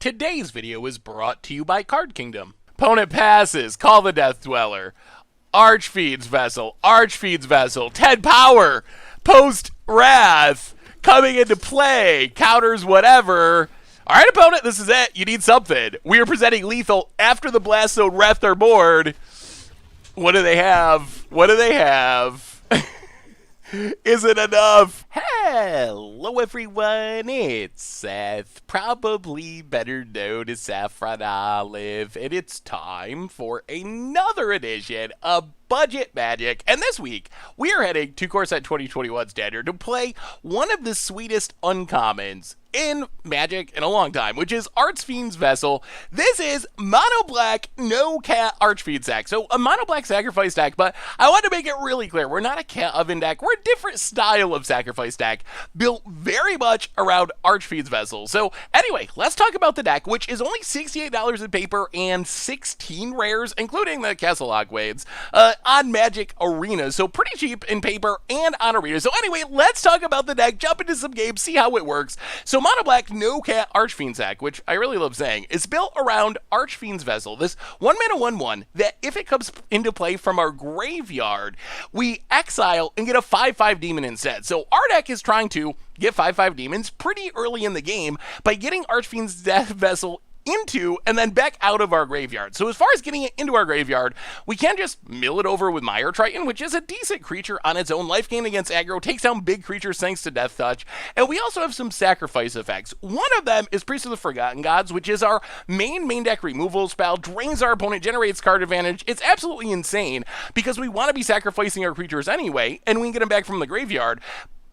Today's video is brought to you by Card Kingdom. Opponent passes, call the Death Dweller. Archfiend's Vessel, 10 power, post Wrath, coming into play, counters whatever. Alright opponent, this is it, you need something. We are presenting lethal after the Blast Zone wrapped their board. What do they have? Is it enough? Hello everyone, it's Seth, probably better known as Saffron Olive, and it's time for another edition of Budget Magic. And this week, we are heading to Core Set 2021 Standard to play one of the sweetest uncommons in Magic in a long time, which is Archfiend's Vessel. This is mono black, no cat Archfiend sack. So a mono black sacrifice deck, but I want to make it really clear, we're not a cat oven deck, we're a different style of sacrifice deck, built very much around Archfiend's Vessel. So anyway, let's talk about the deck, which is only $68 in paper and 16 rares, including the Castle Lockwades, on Magic Arena. So pretty cheap in paper and on Arena. So anyway, let's talk about the deck, jump into some games, see how it works. So mono black, no cat Archfiend sack, which I really love saying, is built around Archfiend's Vessel. This 1-mana 1/1 that if it comes into play from our graveyard, we exile and get a 5/5 demon instead. So our deck is trying to get 5/5 demons pretty early in the game by getting Archfiend's Vessel into and then back out of our graveyard. So as far as getting it into our graveyard, we can just mill it over with Mire Triton, which is a decent creature on its own. Life gain against aggro, takes down big creatures thanks to Death Touch, and we also have some sacrifice effects. One of them is Priest of the Forgotten Gods, which is our main deck removal spell, drains our opponent, generates card advantage. It's absolutely insane because we want to be sacrificing our creatures anyway, and we can get them back from the graveyard.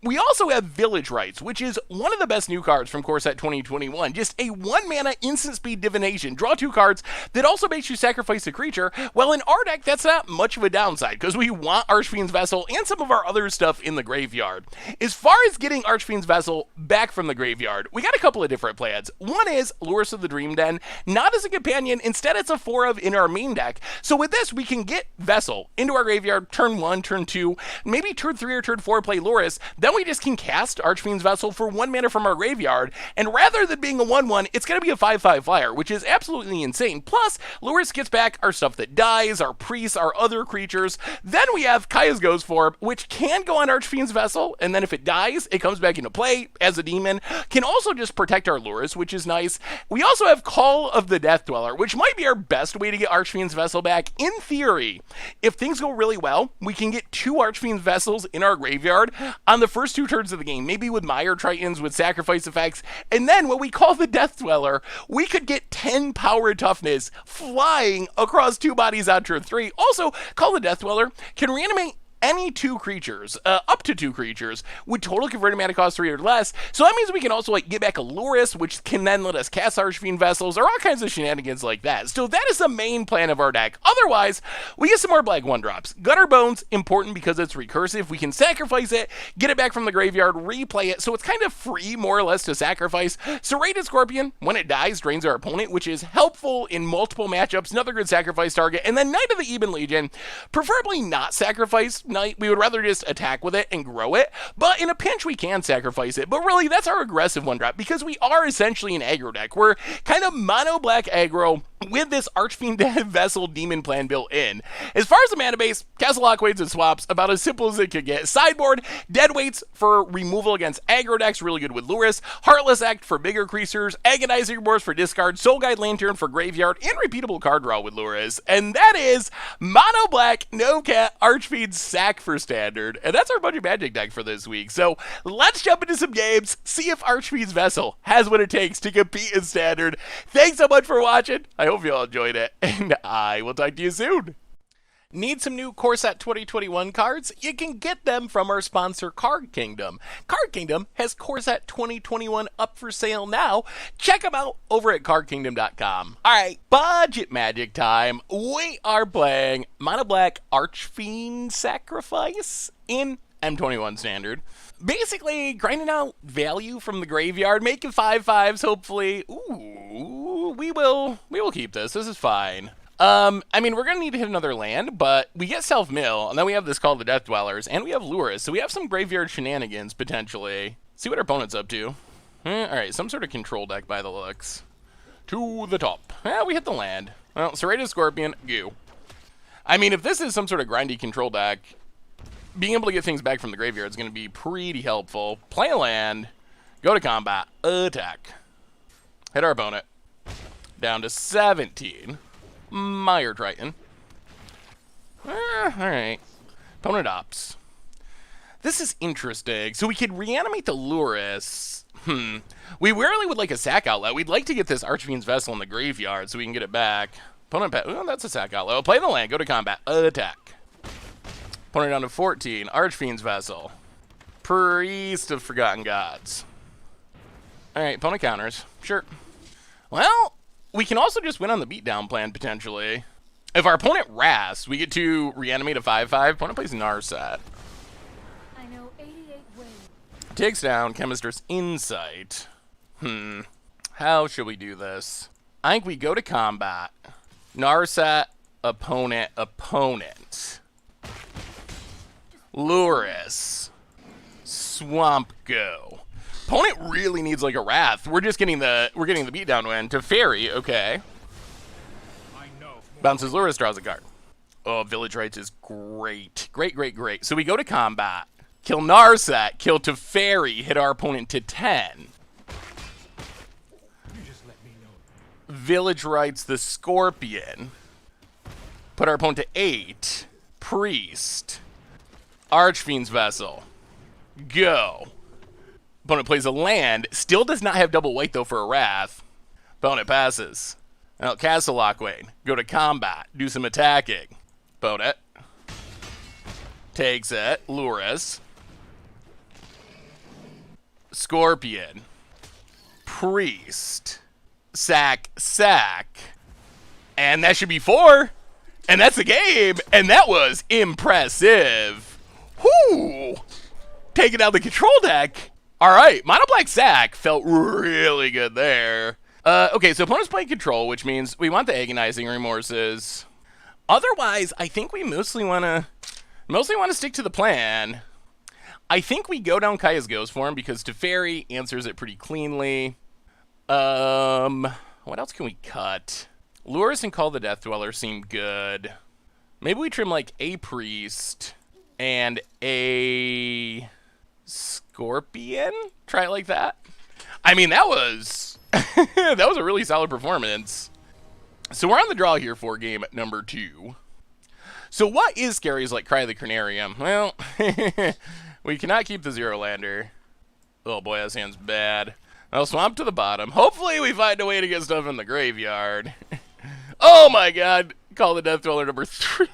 We also have Village Rites, which is one of the best new cards from Core Set 2021. Just a 1-mana instant speed divination. Draw 2 cards that also makes you sacrifice a creature. Well, in our deck, that's not much of a downside, because we want Archfiend's Vessel and some of our other stuff in the graveyard. As far as getting Archfiend's Vessel back from the graveyard, we got a couple of different plans. One is Lurrus of the Dream Den, not as a companion, instead it's a 4-of in our main deck. So with this, we can get Vessel into our graveyard, turn 1, turn 2, maybe turn 3 or turn 4, play Lurrus. Then we just can cast Archfiend's Vessel for 1 mana from our graveyard, and rather than being a 1/1, it's going to be a 5/5 flyer, which is absolutely insane. Plus, Lurrus gets back our stuff that dies, our priests, our other creatures. Then we have Kaya's Ghost Form, which can go on Archfiend's Vessel, and then if it dies, it comes back into play as a demon. Can also just protect our Lurrus, which is nice. We also have Call of the Death Dweller, which might be our best way to get Archfiend's Vessel back. In theory, if things go really well, we can get 2 Archfiend's Vessels in our graveyard on the first 2 turns of the game, maybe with Mire Tritons, with sacrifice effects, and then what we call the Death Dweller, we could get 10 power and toughness flying across 2 bodies on turn 3. Also, Call the Death Dweller can reanimate any 2 creatures, up to 2 creatures, with total converted mana cost 3 or less. So that means we can also get back a Lurrus, which can then let us cast Archfiend Vessels, or all kinds of shenanigans like that. So that is the main plan of our deck. Otherwise, we get some more black 1-drops. Gutter Bones, important because it's recursive. We can sacrifice it, get it back from the graveyard, replay it, so it's kind of free, more or less, to sacrifice. Serrated Scorpion, when it dies, drains our opponent, which is helpful in multiple matchups, another good sacrifice target. And then Knight of the Ebon Legion, preferably not sacrifice Knight. We would rather just attack with it and grow it, but in a pinch we can sacrifice it. But really, that's our aggressive 1-drop, because we are essentially an aggro deck. We're kind of mono black aggro with this Archfiend Vessel demon plan built in. As far as the mana base, Castle Lockwades and swaps, about as simple as it could get. Sideboard, Deadweights for removal against aggro decks, really good with Lurrus. Heartless Act for bigger creatures, Agonizing Remorse for discard, Soul Guide Lantern for graveyard, and repeatable card draw with Lurrus. And that is mono black, no cat, Archfiend sack for Standard. And that's our Budget Magic deck for this week. So let's jump into some games, see if Archfiend's Vessel has what it takes to compete in Standard. Thanks so much for watching. I hope you all enjoyed it, and I will talk to you soon. Need some new Core Set 2021 cards? You can get them from our sponsor, Card Kingdom. Card Kingdom has Core Set 2021 up for sale now. Check them out over at cardkingdom.com. Alright, Budget Magic time. We are playing Mono Black Archfiend Sacrifice in M21 Standard. Basically, grinding out value from the graveyard, making 5/5s, hopefully. Ooh, we will keep this. This is fine. I mean, we're gonna need to hit another land, but we get self-mill, and then we have this Call of the Death Dwellers, and we have Lurrus, so we have some graveyard shenanigans, potentially. See what our opponent's up to. Alright, some sort of control deck by the looks. To the top. Yeah, we hit the land. Well, Serrated Scorpion, goo. I mean, if this is some sort of grindy control deck, being able to get things back from the graveyard is going to be pretty helpful. Play a land, go to combat, attack. Hit our opponent. Down to 17. Mire Triton. Alright. Opponent opts. This is interesting. So we could reanimate the Lurrus. We rarely would like a sack outlet. We'd like to get this Archfiend's Vessel in the graveyard so we can get it back. Opponent pet. Oh, that's a sack outlet. Play the land. Go to combat. Attack. Opponent down to 14. Archfiend's Vessel. Priest of Forgotten Gods. Alright, opponent counters. Sure. Well, we can also just win on the beatdown plan, potentially. If our opponent Wraths, we get to reanimate a 5/5. Opponent plays Narset. I know 88 ways. Takes down Chemist's Insight. How should we do this? I think we go to combat. Narset, opponent. Lurrus. Swamp Go. Opponent really needs like a Wrath. We're getting the beatdown win. To Fairy, okay. Bounces Lurrus, draws a card. Oh, Village Rites is great. Great. So we go to combat. Kill Narset, kill Teferi, hit our opponent to 10. You just let me know. Village Rites the Scorpion. Put our opponent to 8. Priest. Archfiend's Vessel. Go. Opponent plays a land. Still does not have double white, though, for a Wrath. Opponent passes. Now, Castle Lockwayne. Go to combat. Do some attacking. Opponent. Takes it. Lurrus. Scorpion. Priest. Sack. And that should be 4. And that's the game. And that was impressive. Whoo! Taking out the control deck. All right, Mono Black Sack felt really good there. Okay, so opponent's playing control, which means we want the Agonizing Remorses. Otherwise, I think we mostly want to stick to the plan. I think we go down Kaya's Ghost form because Teferi answers it pretty cleanly. What else can we cut? Lurrus and Call the Death Dweller seem good. Maybe we trim like a Priest and a Scorpion? Try it like that. I mean, that was that was a really solid performance. So we're on the draw here for game number 2. So what is scary is like Cry of the Carnarium. Well, we cannot keep the 0-lander. Oh boy, that hand's bad. I'll swamp to the bottom. Hopefully we find a way to get stuff in the graveyard. Oh my god. Call the Death Dweller number 3.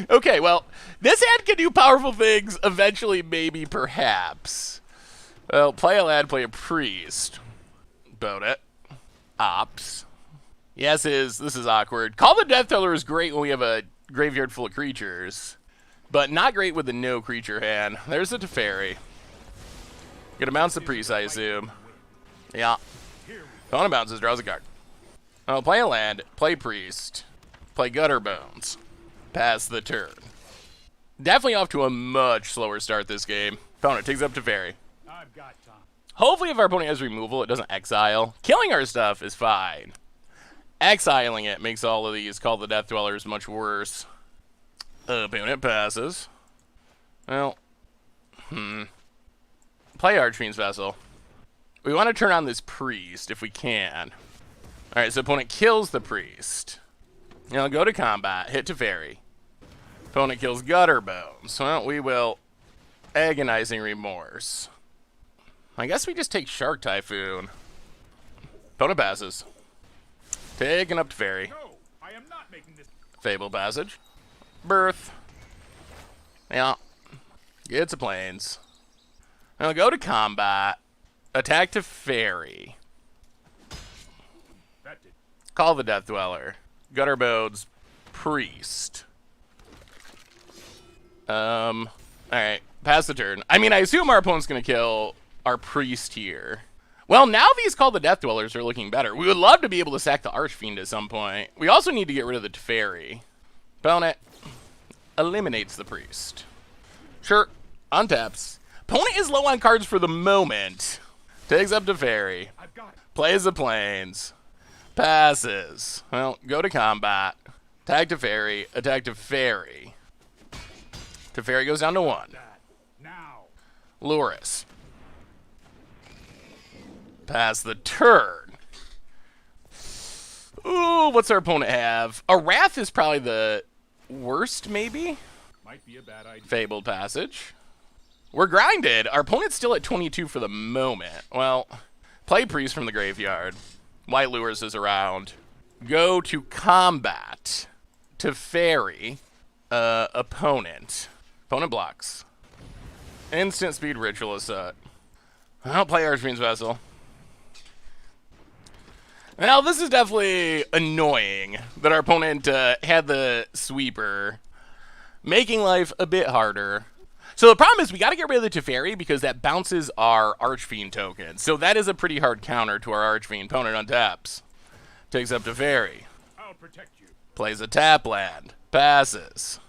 Okay, well, this hand can do powerful things eventually, maybe, perhaps. Well, play a lad, play a priest. About it. Ops. Yes, this is awkward. Call the Death Dweller is great when we have a graveyard full of creatures, but not great with the no creature hand. There's the Teferi. Gonna bounce the priest, I assume. Yeah. Opponent bounces, draws a card. Oh, play a land, play priest, play Gutter Bones. Pass the turn. Definitely off to a much slower start this game. Opponent takes up Teferi. I've got time. Hopefully if our opponent has removal, it doesn't exile. Killing our stuff is fine. Exiling it makes all of these Call the Death Dwellers much worse. Opponent passes. Well, play Archfiend's Vessel. We want to turn on this priest if we can. Alright, so opponent kills the priest. Now go to combat, hit Teferi. Opponent kills Gutter Bones. Well, we will Agonizing Remorse. I guess we just take Shark Typhoon. Opponent passes. Taking up Teferi. No, I am not making this. Fable Passage. Birth. Yeah. Gets a Plains. Now go to combat. Attack Teferi. That did. Call the Death Dweller. Gutter Bones. Priest. Alright. Pass the turn. I mean, I assume our opponent's going to kill our priest here. Well, now these Call the Death Dwellers are looking better. We would love to be able to sack the Archfiend at some point. We also need to get rid of the Teferi. Opponent eliminates the priest. Sure. Untaps. Opponent is low on cards for the moment. Takes up to Fairy. I've got it. Plays the Plains. Passes. Well, go to combat. Attack to Fairy. Attack to Fairy. Teferi goes down to 1. That. Now. Luris. Pass the turn. Ooh, what's our opponent have? A Wrath is probably the worst, maybe? Might be a bad idea. Fabled Passage. We're grinded. Our opponent's still at 22 for the moment. Well, play Priest from the graveyard. White Lures is around. Go to combat. Teferi. Opponent. Opponent blocks. Instant speed Ritualist. I'll play Archfiend's Vessel. Now, this is definitely annoying that our opponent had the sweeper, making life a bit harder. So the problem is we got to get rid of the Teferi because that bounces our Archfiend token. So that is a pretty hard counter to our Archfiend. Opponent untaps. Takes up Teferi. I'll protect you. Plays a tap land. Passes.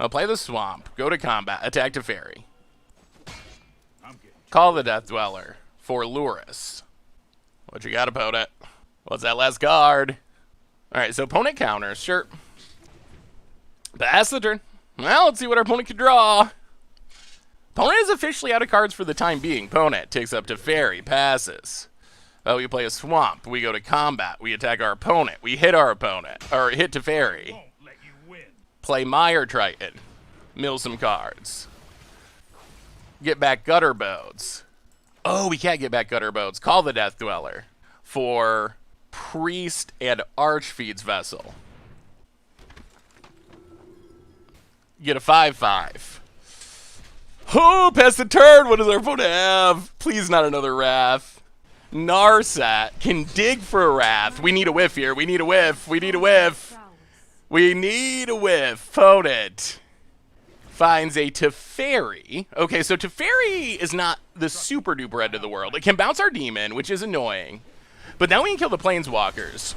I'll play the Swamp. Go to combat. Attack Teferi. I'm getting Call the Death Dweller for Luris. What you got, opponent? What's that last card? Alright, so opponent counters. Sure. Pass the turn. Well, let's see what our opponent can draw. Opponent is officially out of cards for the time being. Opponent takes up to Fairy. Passes. Oh, we play a Swamp. We go to combat. We attack our opponent. We hit our opponent. Or hit to Fairy. won't let you win. Play Mire Triton. Mill some cards. Get back Gutter Bodes. Oh, we can't get back Gutter Bodes. Call the Death Dweller for Priest and Archfiend's Vessel. Get a 5/5. Oh, pass the turn. What does our opponent have? Please not another Wrath. Narsat can dig for a Wrath. We need a whiff here. We need a whiff. We need a whiff. We need a whiff. Opponent finds a Teferi. Okay, so Teferi is not the super duper end of the world. It can bounce our demon, which is annoying. But now we can kill the Planeswalkers.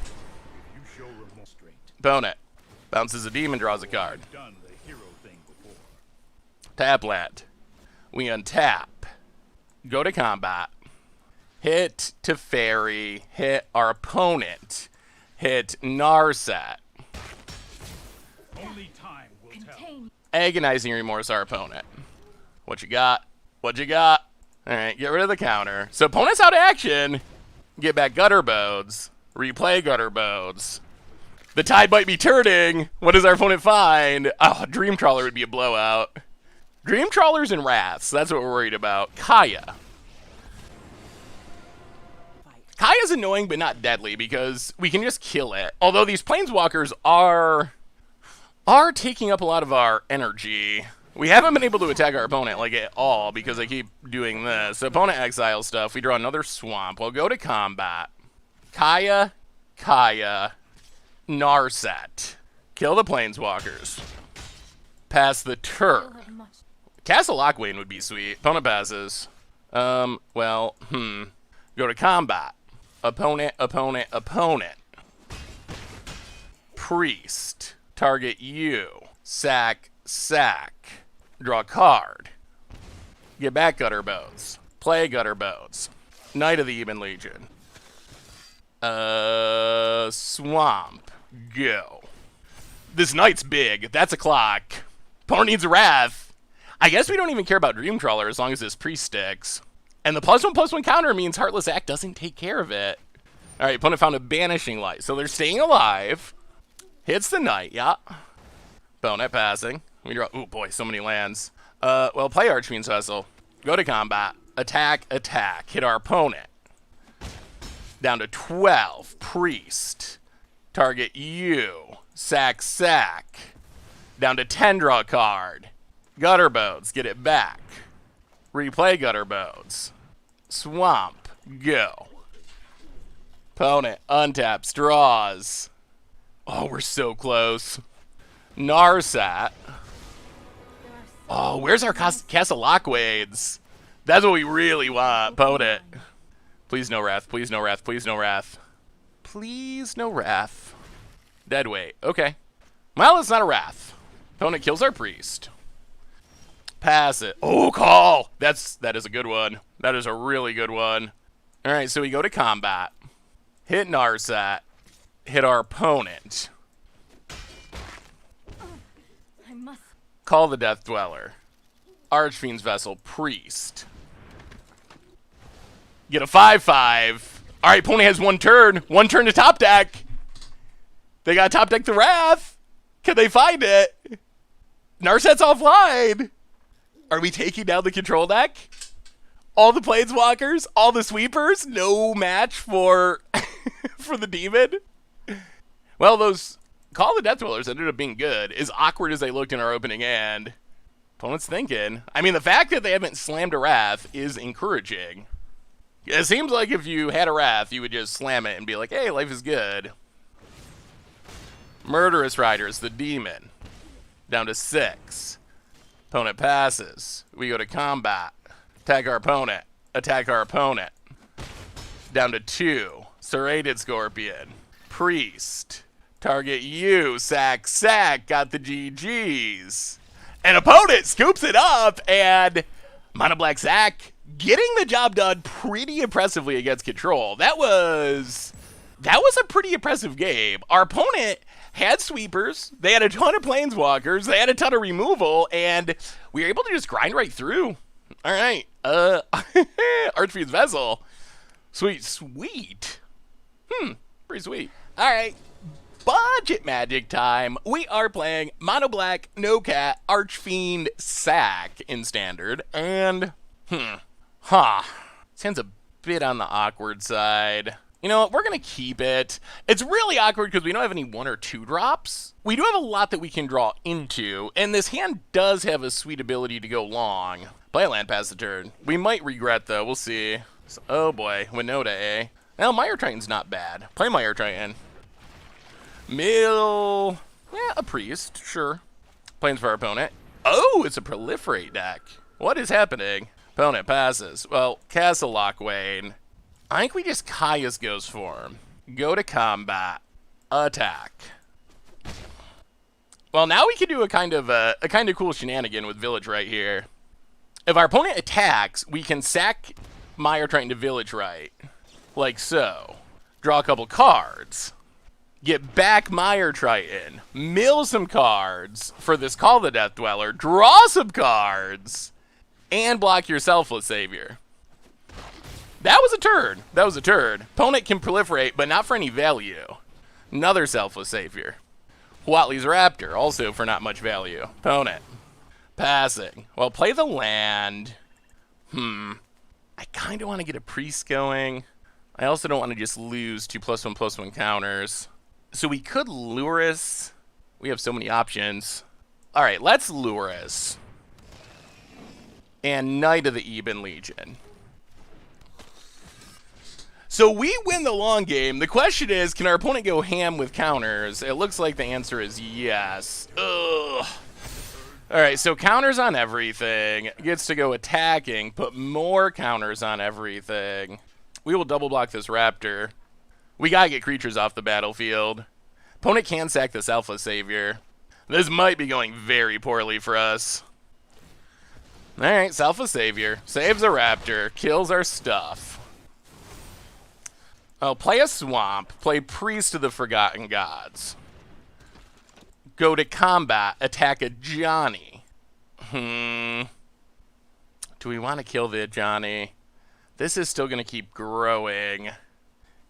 You show restraint. Opponent bounces a demon, draws a card. I've done the hero thing before. Tap land. We untap. Go to combat. Hit Teferi. Hit our opponent. Hit Narsat. Only time will tell. Contain. Agonizing Remorse our opponent. What you got? What you got? Alright, get rid of the counter. So opponent's out of action. Get back Gutter Bodes. Replay Gutter Bodes. The tide might be turning. What does our opponent find? Oh, Dream Trawler would be a blowout. Dream Trawlers and Wraths. That's what we're worried about. Kaya. Kaya's annoying but not deadly because we can just kill it. Although these Planeswalkers are taking up a lot of our energy. We haven't been able to attack our opponent like at all because they keep doing this. So opponent exile stuff. We draw another Swamp. We'll go to combat. Kaya, Narsat. Kill the Planeswalkers. Pass the turn. Castle Lockwane would be sweet. Opponent passes. Go to combat. Opponent. Priest. Target you. Sack. Draw a card. Get back Gutter Bodes. Play Gutter Bodes. Knight of the Ebon Legion. Swamp. Go. This knight's big. That's a clock. Opponent needs a Wrath. I guess we don't even care about Dream Trawler as long as this priest sticks. And the +1/+1 counter means Heartless Act doesn't take care of it. Alright, opponent found a Banishing Light. So they're staying alive. Hits the knight, yeah. Opponent passing. We draw, oh boy, so many lands. Well, play Archfiend's Vessel. Go to combat. Attack. Hit our opponent. Down to 12. Priest. Target you. Sack. Down to 10, draw a card. Gutter Bodes, get it back. Replay Gutter Bodes. Swamp, go. Opponent untaps, draws. Oh, we're so close. Narsat. Oh, where's our Castle Lockwaves? That's what we really want, opponent. Please no Wrath, please no Wrath, please no Wrath. Please no Wrath. Deadweight, okay. Well, it's not a Wrath. Opponent kills our priest. Pass it. Oh, call! That is a good one. That is a really good one. All right, so we go to combat. Hit Narset. Hit our opponent. I must. Call the Death Dweller. Archfiend's Vessel. Priest. Get a 5/5. All right, opponent has one turn. One turn to top deck. They got top deck the Wrath. Can they find it? Narset's offline. Are we taking down the control deck? All the Planeswalkers? All the sweepers? No match for for the demon? Well, those Call the Death Dwellers ended up being good. As awkward as they looked in our opening hand. Opponent's thinking. I mean, the fact that they haven't slammed a Wrath is encouraging. It seems like if you had a Wrath, you would just slam it and be like, hey, life is good. Murderous Riders, the demon. Down to 6. Opponent passes. We go to combat. Attack our opponent. Attack our opponent. Down to 2. Serrated Scorpion. Priest. Target you. Sack, sack. Got the GGs. And opponent scoops it up. And Mono Black Sack getting the job done pretty impressively against control. That was a pretty impressive game. Our opponent had sweepers, they had a ton of planeswalkers, they had a ton of removal, and we were able to just grind right through. All right, Archfiend's Vessel. Sweet, sweet. Pretty sweet. All right, budget magic time. We are playing Mono Black, No Cat, Archfiend, Sack in Standard, and, sounds a bit on the awkward side. You know what, we're going to keep it. It's really awkward because we don't have any 1 or 2 drops. We do have a lot that we can draw into, and this hand does have a sweet ability to go long. Play a land past the turn. We might regret, though. We'll see. So, oh, boy. Winota, eh? Well, Mire Triton's not bad. Play Mire Triton. Mill. Yeah, a Priest. Sure. Plains for our opponent. Oh, it's a Proliferate deck. What is happening? Opponent passes. Well, Castle Lockwane. I think we just Kaya's Ghost Form. Go to combat. Attack. Well, now we can do a kind of cool shenanigan with Village right here. If our opponent attacks, we can sack Mire Triton to Village right. Like so. Draw a couple cards. Get back Mire Triton. Mill some cards for this Call the Death Dweller. Draw some cards. And block your Selfless Savior. That was a turn. That was a turn. Opponent can proliferate, but not for any value. Another Selfless Savior. Huatli's Raptor, also for not much value. Opponent. Passing. Well, play the land. I kind of want to get a Priest going. I also don't want to just lose 2+1/+1 counters. So we could Lurus. We have so many options. All right, let's Lurus. And Knight of the Ebon Legion. So we win the long game. The question is, can our opponent go ham with counters? It looks like the answer is yes. Ugh. All right, so counters on everything. Gets to go attacking, put more counters on everything. We will double block this Raptor. We gotta get creatures off the battlefield. Opponent can sack the Selfless Savior. This might be going very poorly for us. All right, Selfless Savior. Saves a Raptor. Kills our stuff. Oh, play a Swamp. Play Priest of the Forgotten Gods. Go to combat. Attack a Johnny. Do we want to kill the Johnny? This is still going to keep growing.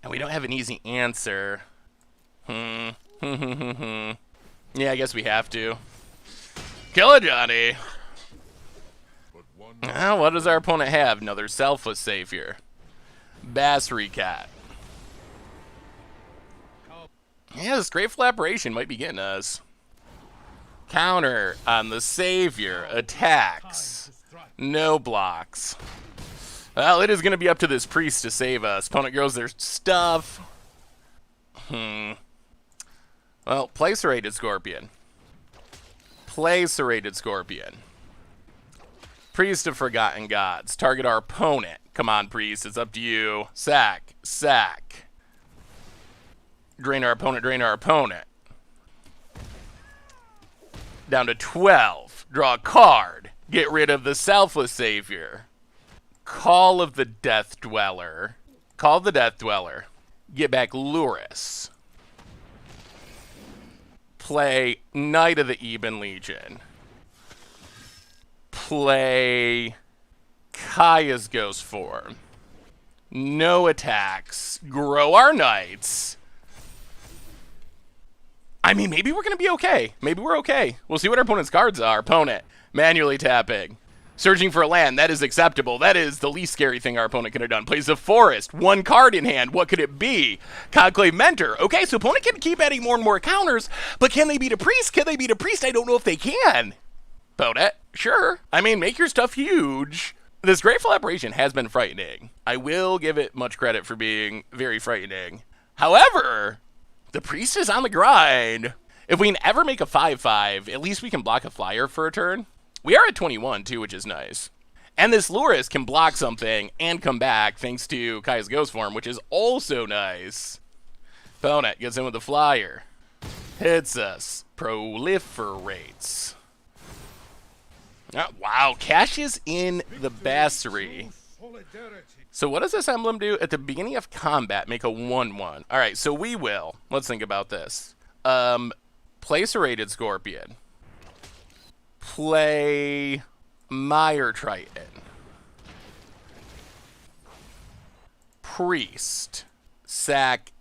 And we don't have an easy answer. Yeah, I guess we have to. Kill a Johnny. What does our opponent have? Another Selfless Savior. Bassery Cat. Yeah, this Grateful Aberration might be getting us. Counter on the Savior. Attacks. No blocks. Well, it is going to be up to this Priest to save us. Opponent grows their stuff. Well, play Serrated Scorpion. Play Serrated Scorpion. Priest of Forgotten Gods. Target our opponent. Come on, Priest. It's up to you. Sack. Sack. Drain our opponent. Drain our opponent. Down to 12. Draw a card. Get rid of the Selfless Savior. Call of the Death Dweller. Call the Death Dweller. Get back Luris. Play Knight of the Eben Legion. Play Kaya's Ghost Form. No attacks. Grow our Knights. I mean, maybe we're going to be okay. Maybe we're okay. We'll see what our opponent's cards are. Opponent, manually tapping. Searching for a land. That is acceptable. That is the least scary thing our opponent could have done. Plays a forest. 1 card in hand. What could it be? Conclave Mentor. Okay, so opponent can keep adding more and more counters, but can they beat a priest? Can they beat a priest? I don't know if they can. Opponent, sure. I mean, make your stuff huge. This Grateful Aberration has been frightening. I will give it much credit for being very frightening. However, the priest is on the grind. If we can ever make a 5/5, at least we can block a flyer for a turn. We are at 21, too, which is nice. And this Luris can block something and come back thanks to Kaya's Ghost Form, which is also nice. Opponent gets in with the flyer. Hits us. Proliferates. Oh, wow, cashes in the Bassery. So what does this emblem do? At the beginning of combat, make a 1/1. All right, so we will. Let's think about this. Play Serrated Scorpion. Play Mire Triton. Priest. Sack.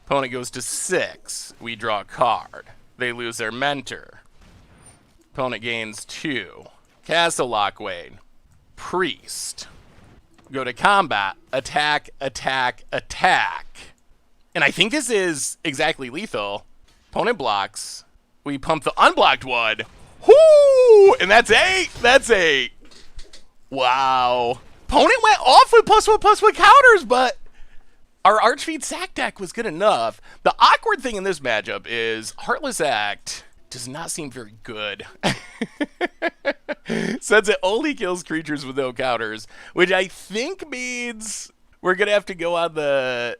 Opponent goes to 6. We draw a card. They lose their mentor. Opponent gains 2. Castle Lockwain. Priest. Go to combat. Attack. And I think this is exactly lethal. Opponent blocks. We pump the unblocked one. Whoo! And that's 8. That's 8. Wow. Opponent went off with +1/+1 counters, but our Archfiend sack deck was good enough. The awkward thing in this matchup is Heartless Act does not seem very good. Since it only kills creatures with no counters, which I think means we're going to have to go on the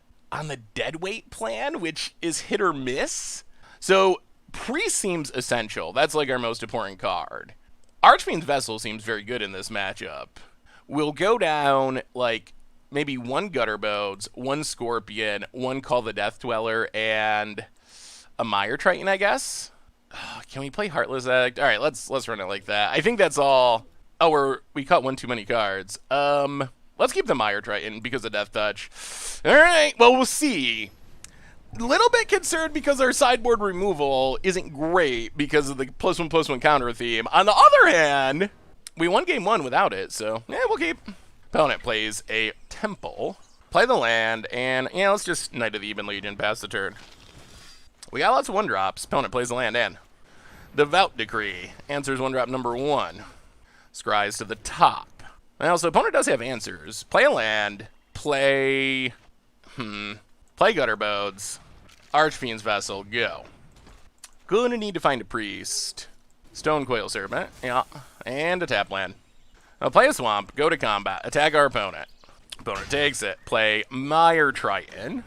deadweight plan, which is hit or miss. So Priest seems essential. That's like our most important card. Archfiend's Vessel seems very good in this matchup. We'll go down like maybe 1 Gutterbones, 1 Scorpion, 1 Call the Death Dweller, and a Mire Triton, I guess. Can we play Heartless Act? All right, let's run it like that. I think that's all. Oh, we cut 1 too many cards. Let's keep the Mire Triton because of Death Touch. All right, well, we'll see. Little bit concerned because our sideboard removal isn't great because of the +1/+1 counter theme. On the other hand, we won game 1 without it, so yeah, we'll keep. Opponent plays a Temple. Play the land, and yeah, let's just Knight of the Eben Legion pass the turn. We got lots of 1-drops. Opponent plays the land in. Devout Decree answers 1-drop number 1. Scries to the top. Well, so opponent does have answers. Play a land. Play Gutterbones. Archfiend's Vessel. Go. Gonna need to find a priest. Stone Coil Serpent. Yeah. And a tap land. Now play a swamp. Go to combat. Attack our opponent. Opponent takes it. Play Mire Triton.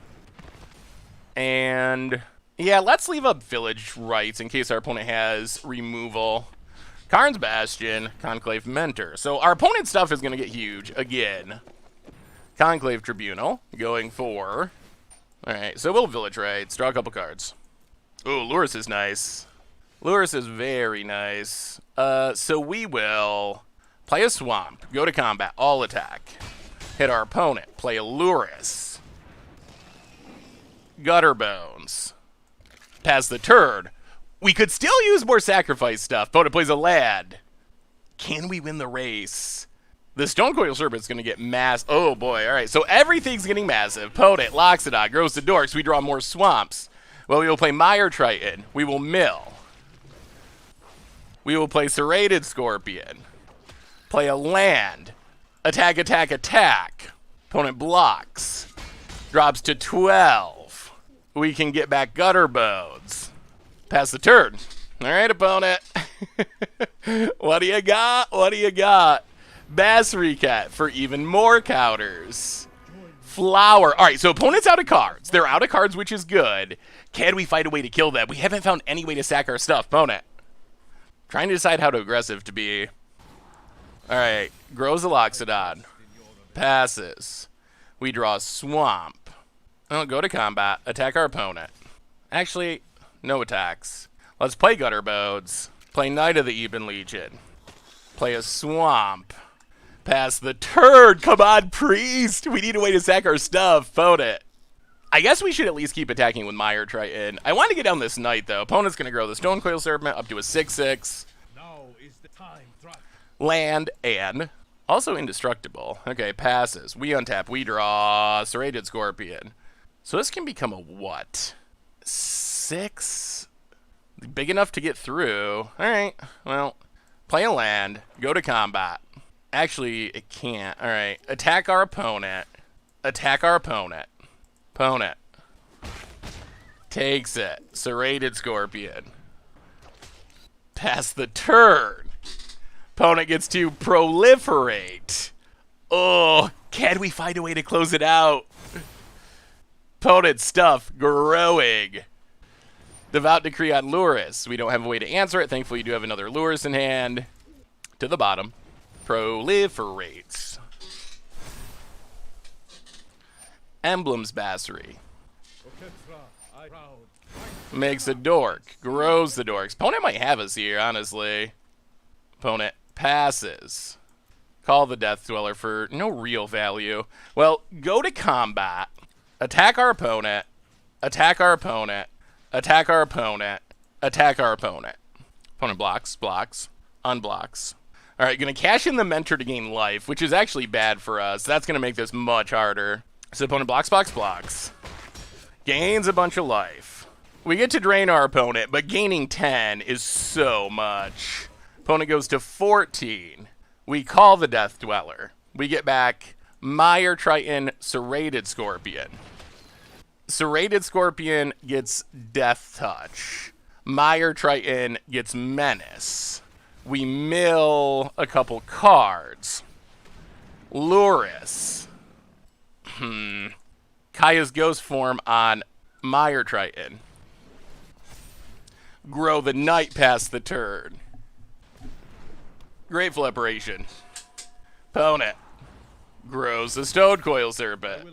And yeah, let's leave up Village Rites in case our opponent has removal. Karn's Bastion, Conclave Mentor. So our opponent's stuff is going to get huge again. Conclave Tribunal, going for. Alright, so we'll Village Rites, draw a couple cards. Ooh, Luris is nice. Luris is very nice. So we will play a Swamp, go to combat, all attack. Hit our opponent, play a Luris. Gutterbones. Pass the turn. We could still use more sacrifice stuff. Opponent plays a lad. Can we win the race? The Stone Coil Serpent's going to get oh boy, alright. So everything's getting massive. Opponent locks it on, grows the dorks. We draw more swamps. Well, we will play Mire Triton. We will mill. We will play Serrated Scorpion. Play a land. Attack, attack, attack. Opponent blocks. Drops to 12. We can get back Gutterbones. Pass the turn. All right, opponent. What do you got? What do you got? Bassery Cat for even more counters. Flower. All right, so opponent's out of cards. They're out of cards, which is good. Can we find a way to kill them? We haven't found any way to sack our stuff. Opponent. Trying to decide how to aggressive to be. Alright, grows a Loxodon. Passes. We draw a Swamp. Oh, go to combat. Attack our opponent. Actually, no attacks. Let's play Gutter Bodes. Play Knight of the Eben Legion. Play a Swamp. Pass the turn. Come on, Priest. We need a way to sack our stuff. Vote it. I guess we should at least keep attacking with Mire Triton. I want to get down this Knight, though. Opponent's going to grow the Stonecoil Serpent up to a 6/6. Now is the time. Drop. Land and also indestructible. Okay, passes. We untap. We draw Serrated Scorpion. So this can become a what? 6? Big enough to get through. Alright, well, play a land. Go to combat. Actually, it can't. Alright, attack our opponent. Attack our opponent. Opponent. Takes it. Serrated Scorpion. Pass the turn. Opponent gets to proliferate. Oh, can we find a way to close it out? Opponent stuff growing. Devout Decree on Luris. We don't have a way to answer it. Thankfully, you do have another Luris in hand. To the bottom. Proliferates. Emblems Bassery. Makes a dork. Grows the dorks. Opponent might have us here, honestly. Opponent passes. Call the Death Dweller for no real value. Well, go to combat. Attack our opponent. Attack our opponent. Attack our opponent. Attack our opponent. Opponent blocks. Blocks. Unblocks. Alright, gonna cash in the Mentor to gain life, which is actually bad for us. That's gonna make this much harder. So opponent blocks, blocks, blocks. Gains a bunch of life. We get to drain our opponent, but gaining 10 is so much. Opponent goes to 14. We call the Death Dweller. We get back Mire Triton, Serrated Scorpion. Serrated Scorpion gets Death Touch. Mire Triton gets Menace. We mill a couple cards. Luris. Kaya's Ghost form on Mire Triton. Grow the Knight past the turn. Grateful Operation. Opponent grows the Stonecoil Serpent.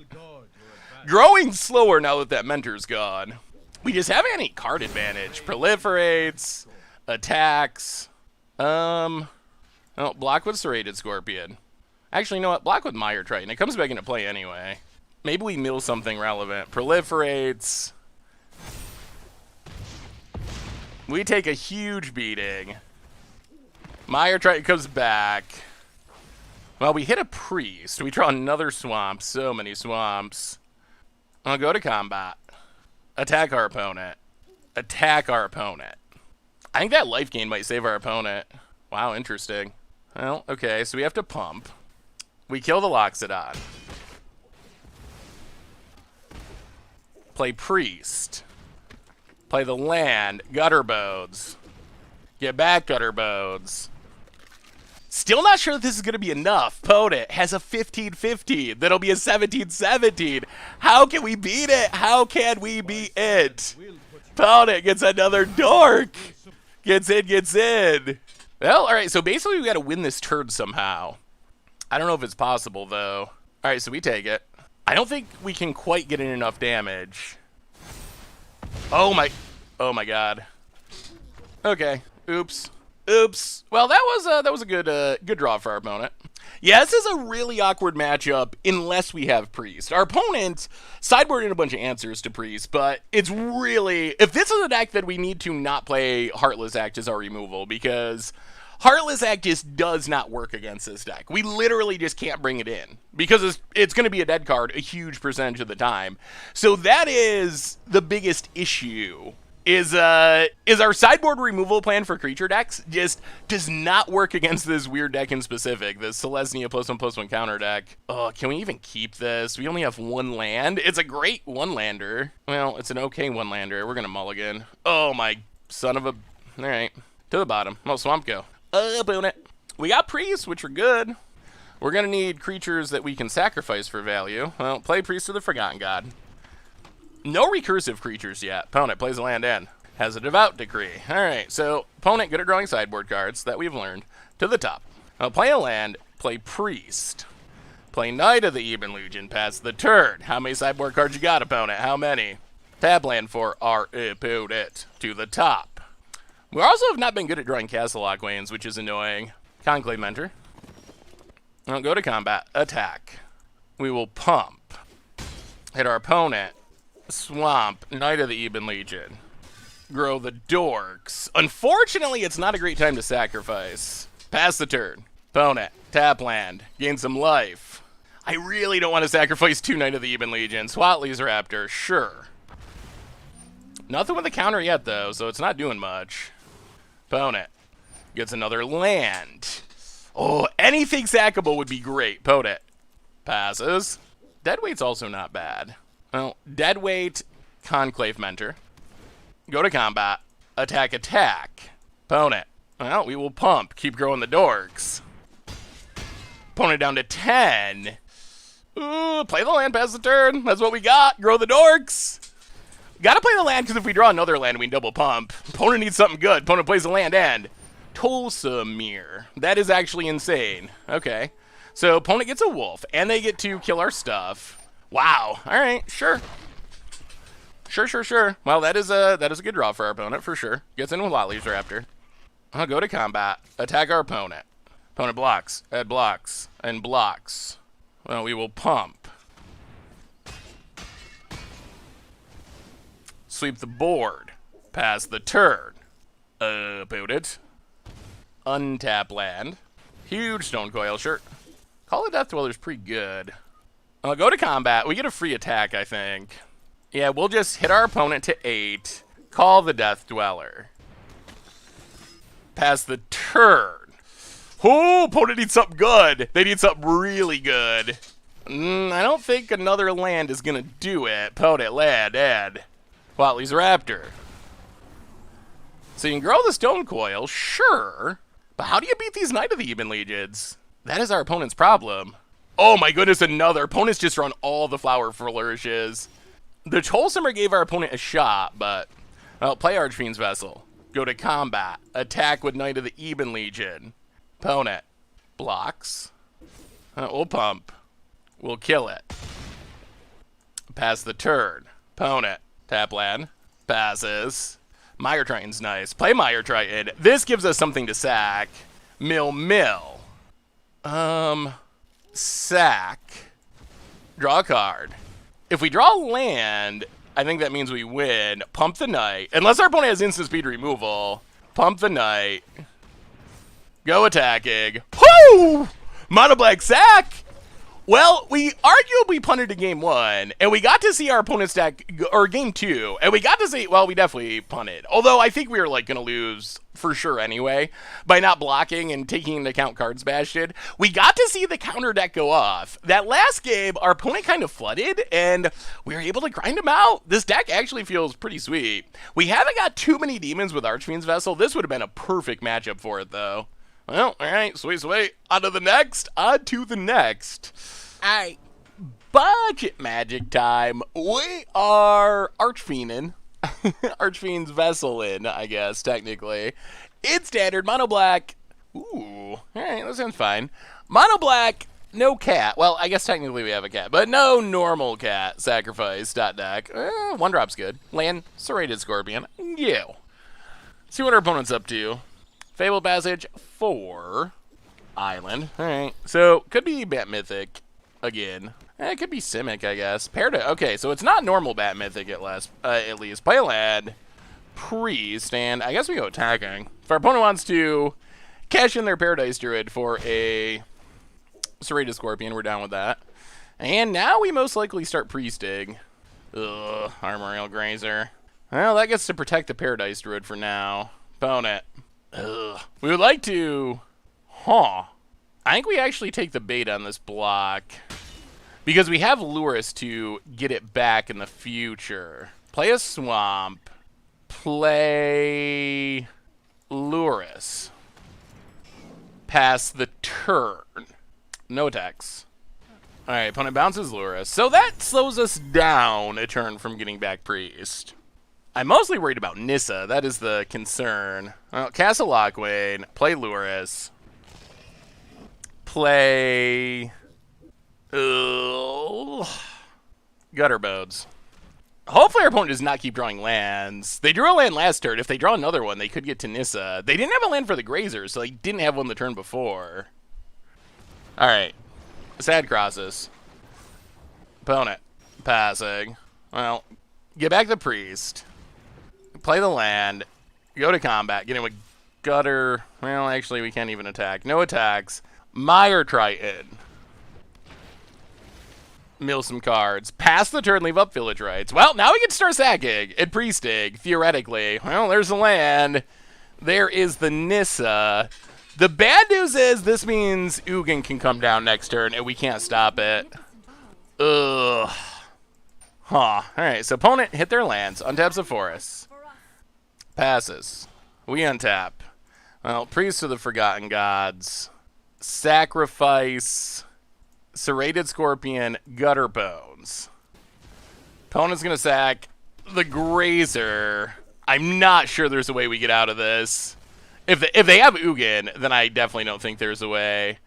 Growing slower now that that Mentor's gone. We just haven't any card advantage. Proliferates. Attacks. Oh, block with Serrated Scorpion. Actually, you know what? Block with Mire Triton. It comes back into play anyway. Maybe we mill something relevant. Proliferates. We take a huge beating. Mire Triton comes back. Well, we hit a Priest. We draw another Swamp. So many Swamps. I'll go to combat. Attack our opponent. Attack our opponent. I think that life gain might save our opponent. Wow, interesting. Well, okay, so we have to pump. We kill the Loxodon. Play Priest. Play the land. Gutter Bodes. Get back, Gutter Bodes. Still not sure that this is going to be enough. Opponent has a 15-15. That'll be a 17-17. How can we beat it? How can we beat it? Opponent gets another dork. Gets in, gets in. Well, all right, so basically we got to win this turn somehow. I don't know if it's possible, though. All right, so we take it. I don't think we can quite get in enough damage. Oh my god. Okay. Oops. Oops. Well, that was a good draw for our opponent. Yeah, this is a really awkward matchup unless we have Priest. Our opponent sideboarded a bunch of answers to Priest, but it's really, if this is a deck that we need to not play Heartless Act as our removal, because Heartless Act just does not work against this deck. We literally just can't bring it in because it's going to be a dead card a huge percentage of the time. So that is the biggest issue. Is our sideboard removal plan for creature decks just does not work against this weird deck in specific, the Selesnya +1/+1 counter deck. Oh, can we even keep this? We only have one land. It's a great one-lander. Well, it's an okay one-lander. We're going to mulligan. Oh, my son of a... All right. To the bottom. Oh, Swamp go. Opponent. We got Priest, which are good. We're going to need creatures that we can sacrifice for value. Well, play Priest of the Forgotten God. No recursive creatures yet. Opponent plays a land in. Has a Devout Decree. Alright, so opponent good at drawing sideboard cards that we've learned. To the top. Play a land, play Priest. Play Knight of the Even Legion, pass the turn. How many sideboard cards you got, opponent? How many? Tap land for our opponent to the top. We also have not been good at drawing Castle Lockwains, which is annoying. Conclave Mentor. Go to combat, attack. We will pump. Hit our opponent. Swamp, Knight of the Even Legion. Grow the Dorks. Unfortunately, it's not a great time to sacrifice. Pass the turn. Opponent, tap land, gain some life. I really don't want to sacrifice 2 Knight of the Even Legion. Swatley's Raptor, sure. Nothing with a counter yet, though, so it's not doing much. Opponent gets another land. Oh, anything sackable would be great. Opponent passes. Deadweight's also not bad. Well, Deadweight, Conclave Mentor. Go to combat. Attack, attack. Opponent. Well, we will pump. Keep growing the Dorks. Opponent down to 10. Ooh, play the land, pass the turn. That's what we got. Grow the Dorks. Gotta play the land, because if we draw another land, we double pump. Opponent needs something good. Opponent plays the land and Tulsamir. That is actually insane. Okay. So opponent gets a wolf, and they get to kill our stuff. Wow. All right, sure. Sure. Well, that is a good draw for our opponent, for sure. Gets in with Lotley's Raptor. I'll go to combat. Attack our opponent. Opponent blocks, add blocks, and blocks. Well, we will pump. Sweep the board. Pass the turn. Opponent. Untap land. Huge Stone Coil, sure. Call of Death Dweller's pretty good. I'll go to combat. We get a free attack, I think. Yeah, we'll just hit our opponent to 8. Call the Death Dweller. Pass the turn. Oh, opponent needs something good. They need something really good. I don't think another land is going to do it. Opponent, land, add. Watley's Raptor. So you can grow the Stone Coil, sure. But how do you beat these Knight of the Even Legions? That is our opponent's problem. Oh my goodness, another. Opponent's just run all the Flower Flourishes. The Tolsimer gave our opponent a shot, but... Well, play Archfiend's Vessel. Go to combat. Attack with Knight of the Even Legion. Opponent blocks. We'll pump. We'll kill it. Pass the turn. Opponent tap land. Passes. Mire Triton's nice. Play Mire Triton. This gives us something to sack. Mill. Sack. Draw a card. If we draw land, I think that means we win. Pump the Knight. Unless our opponent has instant speed removal. Pump the Knight. Go attacking. Woo! Mono black sack! Well, we arguably punted to game 1, and we got to see our opponent's deck, or game 2, and we got to see, well, we definitely punted. Although I think we were, like, going to lose for sure anyway, by not blocking and taking into account cards bashed. We got to see the counter deck go off. That last game, our opponent kind of flooded, and we were able to grind him out. This deck actually feels pretty sweet. We haven't got too many demons with Archfiend's Vessel. This would have been a perfect matchup for it, though. Well, alright, sweet. On to the next. Alright, budget magic time. We are Archfiending. Archfiend's Vessel in, I guess, technically. In standard, mono black. Ooh, alright, that sounds fine. Mono black, no cat. Well, I guess technically we have a cat, but no normal cat. Sacrifice, deck. One drop's good. Land, Serrated Scorpion. Yeah. See what our opponent's up to. Fable Passage 4. Island. Alright. So, could be Bat Mythic again. It could be Simic, I guess. Okay, so it's not normal Bat Mythic at least. Play a land. Priest, and I guess we go attacking. If our opponent wants to cash in their Paradise Druid for a Serrated Scorpion, we're down with that. And now we most likely start Priesting. Ugh, Armorial Grazer. Well, that gets to protect the Paradise Druid for now. Opponent. Ugh. We would like to... I think we actually take the bait on this block. Because we have Lurus to get it back in the future. Play a Swamp. Play... Lurus. Pass the turn. No attacks. Alright, opponent bounces Lurus. So that slows us down a turn from getting back Priest. I'm mostly worried about Nissa. That is the concern. Well, Castle Lockwain. Play Lurus. play Gutter Bodes. Hopefully our opponent does not keep drawing lands. They drew a land last turn. If they draw another one, they could get to Nissa. They didn't have a land for the Grazer, so they didn't have one the turn before. Alright. Sad crosses. Opponent. Passing. Well, get back the Priest. Play the land. Go to combat. Get him a Gutter. Well, actually, we can't even attack. No attacks. Mire Triton. Mill some cards. Pass the turn, leave up Village Rites. Well, now we can start sacking and priesting, theoretically. Well, there's the land. There is the Nissa. The bad news is this means Ugin can come down next turn, and we can't stop it. Ugh. Huh. Alright, so opponent hit their lands, untaps the forests. Passes. We untap. Well, Priest of the Forgotten Gods. Sacrifice. Serrated Scorpion, Gutter Bones. Opponent's going to sack the Grazer. I'm not sure there's a way we get out of this. If they have Ugin, then I definitely don't think there's a way.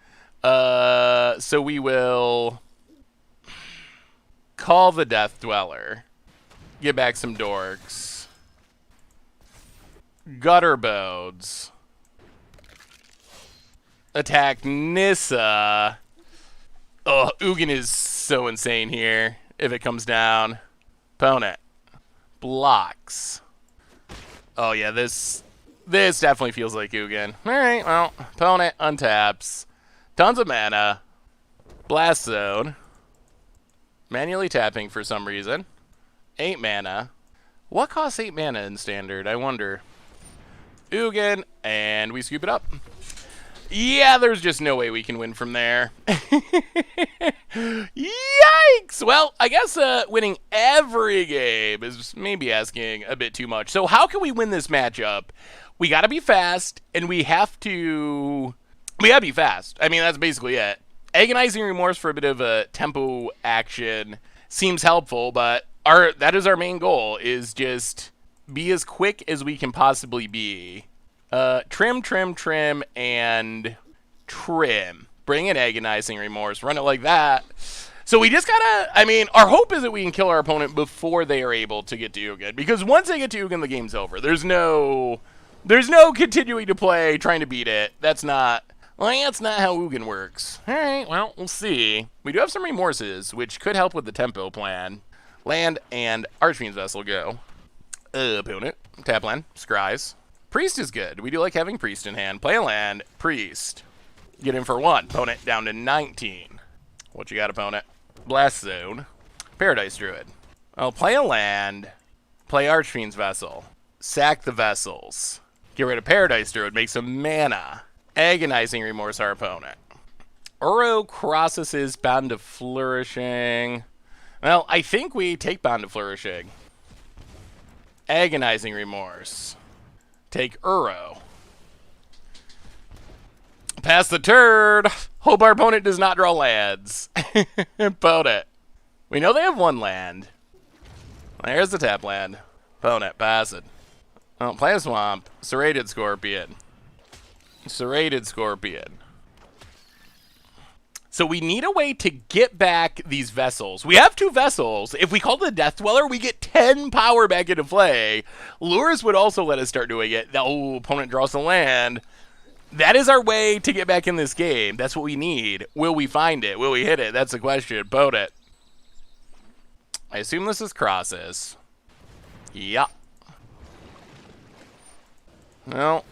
So we will call the Death Dweller. Get back some dorks. Gutter Bodes. Attack Nissa. Oh, Ugin is so insane here if it comes down. Opponent. Blocks. Oh, yeah, this definitely feels like Ugin. Alright, well, opponent untaps. Tons of mana. Blast Zone. Manually tapping for some reason. 8 mana. What costs 8 mana in Standard? I wonder. Ugin, and we scoop it up. Yeah, there's just no way we can win from there. Yikes! Well, I guess winning every game is maybe asking a bit too much. So how can we win this matchup? We gotta be fast, and we gotta be fast. I mean, that's basically it. Agonizing Remorse for a bit of a tempo action seems helpful, but that is our main goal, is just be as quick as we can possibly be. Trim, and trim. Bring in Agonizing Remorse. Run it like that. So we just gotta, I mean, our hope is that we can kill our opponent before they are able to get to Ugin. Because once they get to Ugin, the game's over. There's no continuing to play, trying to beat it. That's not how Ugin works. Alright, well, we'll see. We do have some Remorses, which could help with the tempo plan. Land and Archfiend's Vessel go. Opponent. Tap land. Scries. Priest is good. We do like having Priest in hand. Play a land. Priest. Get in for 1. Opponent down to 19. What you got, opponent? Blast Zone. Paradise Druid. I'll play a land. Play Archfiend's Vessel. Sack the Vessels. Get rid of Paradise Druid. Make some mana. Agonizing Remorse our opponent. Uro crosses Bond of Flourishing. Well, I think we take Bond of Flourishing. Agonizing Remorse. Take Uro. Pass the turn. Hope our opponent does not draw lands. Opponent. We know they have 1 land. There's the tap land. Opponent. Pass it. Oh, play a swamp. Serrated Scorpion. Serrated Scorpion. So we need a way to get back these vessels. We have 2 vessels. If we call the Death Dweller, we get 10 power back into play. Lures would also let us start doing it. Oh, opponent draws the land. That is our way to get back in this game. That's what we need. Will we find it? Will we hit it? That's the question. Opponent. I assume this is crosses. Yeah. Well,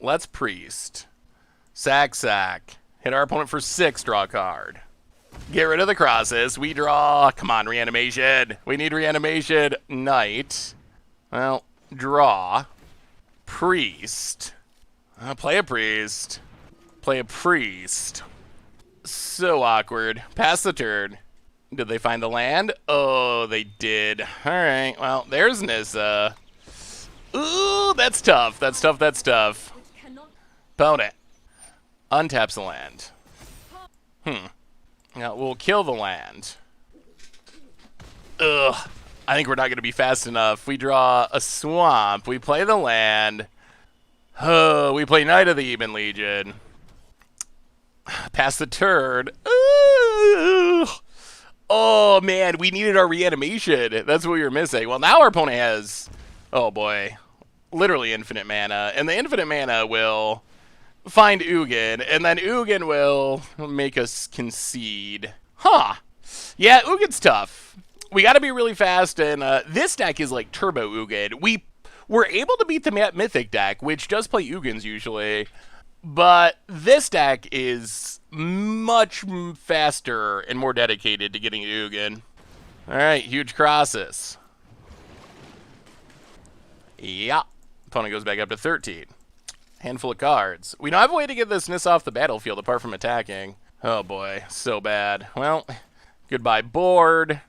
let's Priest. Sack. Hit our opponent for 6, draw a card. Get rid of the crosses. We draw. Come on, reanimation. We need reanimation. Knight. Well, draw. Priest. Play a Priest. Play a Priest. So awkward. Pass the turn. Did they find the land? Oh, they did. Alright, well, there's Nissa. Ooh, that's tough. That's tough. Opponent. Untaps the land. Now, we'll kill the land. Ugh. I think we're not going to be fast enough. We draw a swamp. We play the land. Oh, we play Knight of the Ebon Legion. Pass the turn. Ooh. Oh, man, we needed our reanimation. That's what we were missing. Well, now our opponent has, oh, boy, literally infinite mana. And the infinite mana will find Ugin, and then Ugin will make us concede. Huh. Yeah, Ugin's tough. We got to be really fast, and this deck is like Turbo Ugin. We were able to beat the Mythic deck, which does play Ugins usually, but this deck is much faster and more dedicated to getting Ugin. All right, huge crosses. Yeah. Opponent goes back up to 13. Handful of cards. We don't have a way to get this Nis off the battlefield apart from attacking. Oh boy, so bad. Well, goodbye board.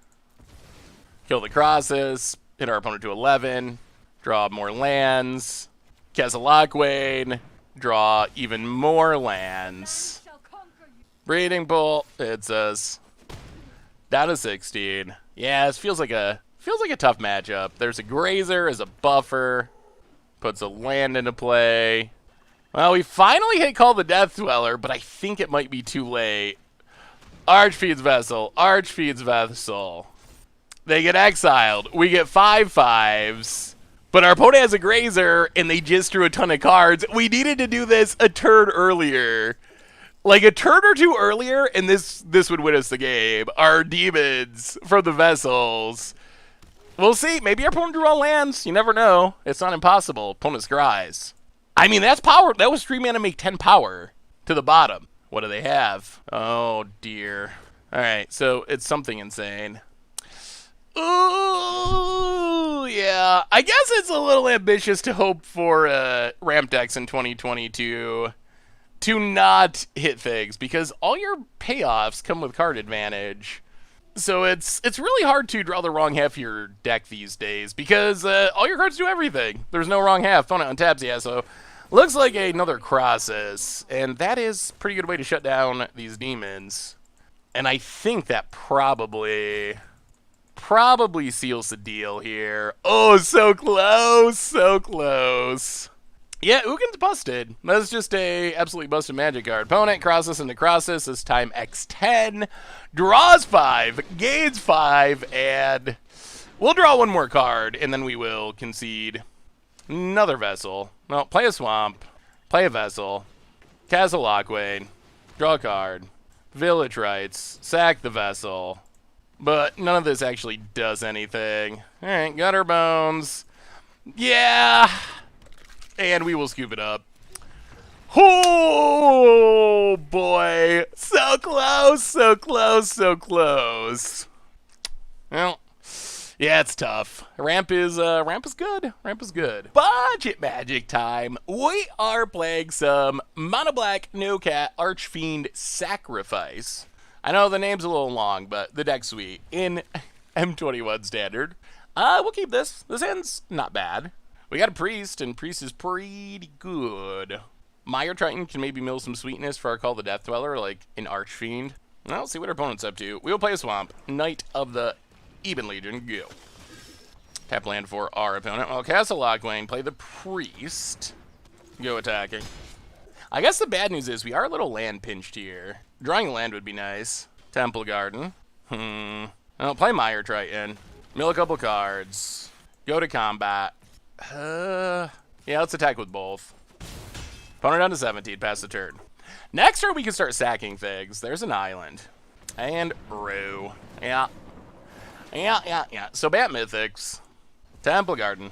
Kill the crosses. Hit our opponent to 11. Draw more lands. Kesselakwain. Draw even more lands. Breeding Pool. It says down to 16. Yeah, this feels like a tough matchup. There's a Grazer as a buffer. Puts a land into play. Well, we finally hit Call the Death Dweller, but I think it might be too late. Archfiend's Vessel. Archfiend's Vessel. They get exiled. We get 5/5s. But our opponent has a Grazer, and they just drew a ton of cards. We needed to do this a turn earlier. Like a turn or two earlier, and this would win us the game. Our demons from the vessels. We'll see. Maybe our opponent drew all lands. You never know. It's not impossible. Opponent scries. I mean, that's power. That was 3 mana make 10 power to the bottom. What do they have? Oh, dear. All right, so it's something insane. Ooh, yeah. I guess it's a little ambitious to hope for ramp decks in 2022 to not hit things, because all your payoffs come with card advantage. So it's really hard to draw the wrong half of your deck these days, because all your cards do everything. There's no wrong half. Opponent untaps, yeah, so looks like another Crosses, and that is a pretty good way to shut down these demons. And I think that probably seals the deal here. Oh, so close, so close. Yeah, Ugin's busted. That's just a absolutely busted magic card. Opponent crosses into crosses. This time X10. Draws 5, gains 5, and we'll draw one more card, and then we will concede. Another Vessel. No, play a Swamp. Play a Vessel. Kesselakwain. Draw a card. Village Rites. Sack the Vessel. But none of this actually does anything. Alright, Gutter Bones. Yeah! And we will scoop it up. Oh, boy. So close, so close, so close. Well, yeah, it's tough. Ramp is good. Ramp is good. Budget Magic time. We are playing some Mono Black No Cat Archfiend Sacrifice. I know the name's a little long, but the deck's sweet. In M21 Standard. We'll keep this. This hand's not bad. We got a Priest, and Priest is pretty good. Mire Triton can maybe mill some sweetness for our Call the Death Dweller, like an Archfiend. Well, see what our opponent's up to. We'll play a Swamp. Knight of the Eben Legion, go. Tap land for our opponent. Well, Kesselakwain, play the Priest. Go attacking. I guess the bad news is we are a little land pinched here. Drawing a land would be nice. Temple Garden. Well, play Mire Triton. Mill a couple cards. Go to combat. Yeah, let's attack with both. Opponent down to 17, pass the turn. Next turn, we can start sacking things. There's an island. And Rue. Yeah. So Bat Mythics. Temple Garden.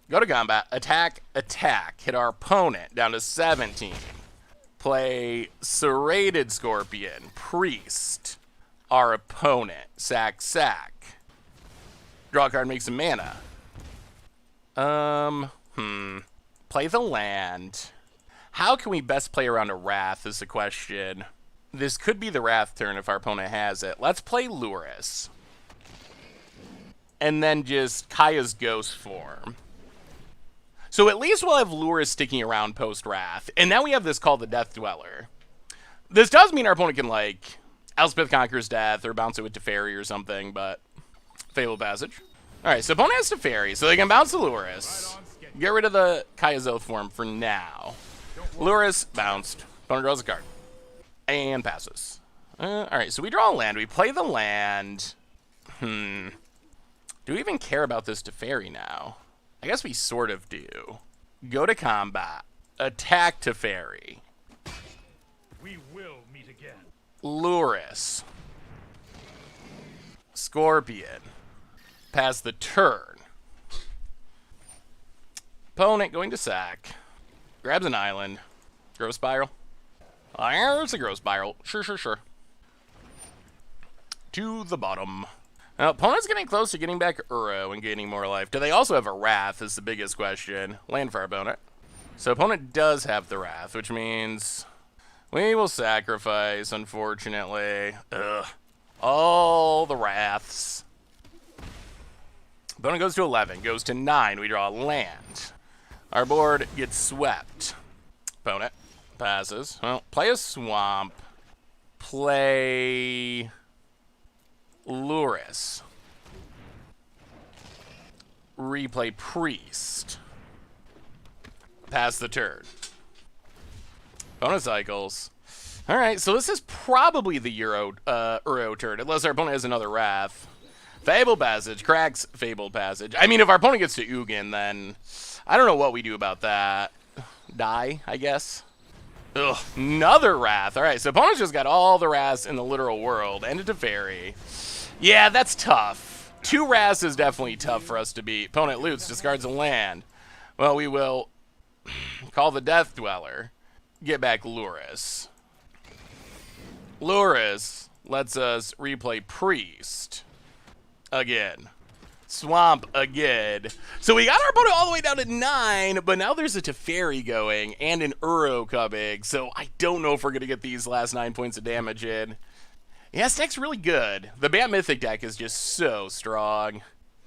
Go to combat. Attack. Hit our opponent down to 17. Play Serrated Scorpion. Priest. Our opponent. Sack. Draw a card, make some mana. Play the land. How can we best play around a Wrath is the question. This could be the Wrath turn if our opponent has it. Let's play Luris. And then just Kaya's Ghost form. So at least we'll have Luris sticking around post-Wrath. And now we have this Call the Death Dweller. This does mean our opponent can, like, Elspeth Conquers Death or bounce it with Teferi or something, but Fabled Passage. Alright, so opponent has Teferi, so they can bounce the Luris. Get rid of the Kaya's Oath form for now. Luris bounced. Opponent draws a card. And passes. Alright, so we draw a land. We play the land. Do we even care about this Teferi now? I guess we sort of do. Go to combat. Attack Teferi. We will meet again. Luris. Scorpion. Pass the turn. Opponent going to sack. Grabs an island. Growth Spiral. There's a Growth Spiral. Sure. To the bottom. Now, opponent's getting close to getting back Uro and gaining more life. Do they also have a Wrath is the biggest question. Land for our opponent. So opponent does have the Wrath, which means we will sacrifice, unfortunately. Ugh. All the Wraths. Opponent goes to 11, goes to 9. We draw a land. Our board gets swept. Opponent passes. Well, play a swamp. Play Luris. Replay Priest. Pass the turn. Opponent cycles. Alright, so this is probably the Uro turn, unless our opponent has another Wrath. Fable Passage, cracks Fable Passage. I mean, if our opponent gets to Ugin, then I don't know what we do about that. Die, I guess. Ugh, another Wrath. Alright, so opponent's just got all the Wraths in the literal world. And a Teferi. Yeah, that's tough. 2 Wraths is definitely tough for us to beat. Opponent loots, discards a land. Well, we will call the Death Dweller. Get back Luris. Luris lets us replay Priest. Again. Swamp again. So we got our opponent all the way down to 9, but now there's a Teferi going and an Uro coming, so I don't know if we're going to get these last 9 points of damage in. Yeah, this deck's really good. The Bat Mythic deck is just so strong.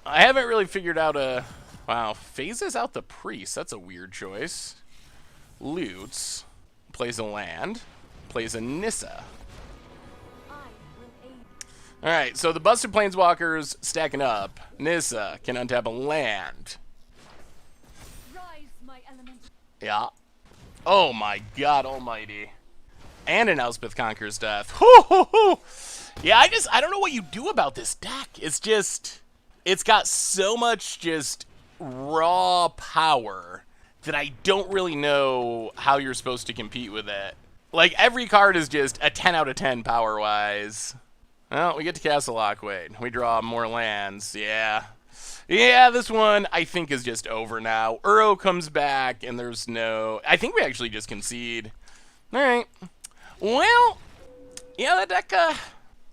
I haven't really figured out a... Wow, phases out the Priest. That's a weird choice. Loots. Plays a land. Plays a Nissa. Alright, so the Busted Planeswalkers stacking up. Nissa can untap a land. Rise, my element. Yeah. Oh my god almighty. And an Elspeth Conquers Death. Hoo, hoo, hoo. Yeah, I don't know what you do about this deck. It's just, it's got so much just raw power that I don't really know how you're supposed to compete with it. Like, every card is just a 10 out of 10 power-wise. Well, we get to Castle Lockwaite. We draw more lands. Yeah. Yeah, this one I think is just over now. Uro comes back, and there's no... I think we actually just concede. Alright. Well, yeah, that deck,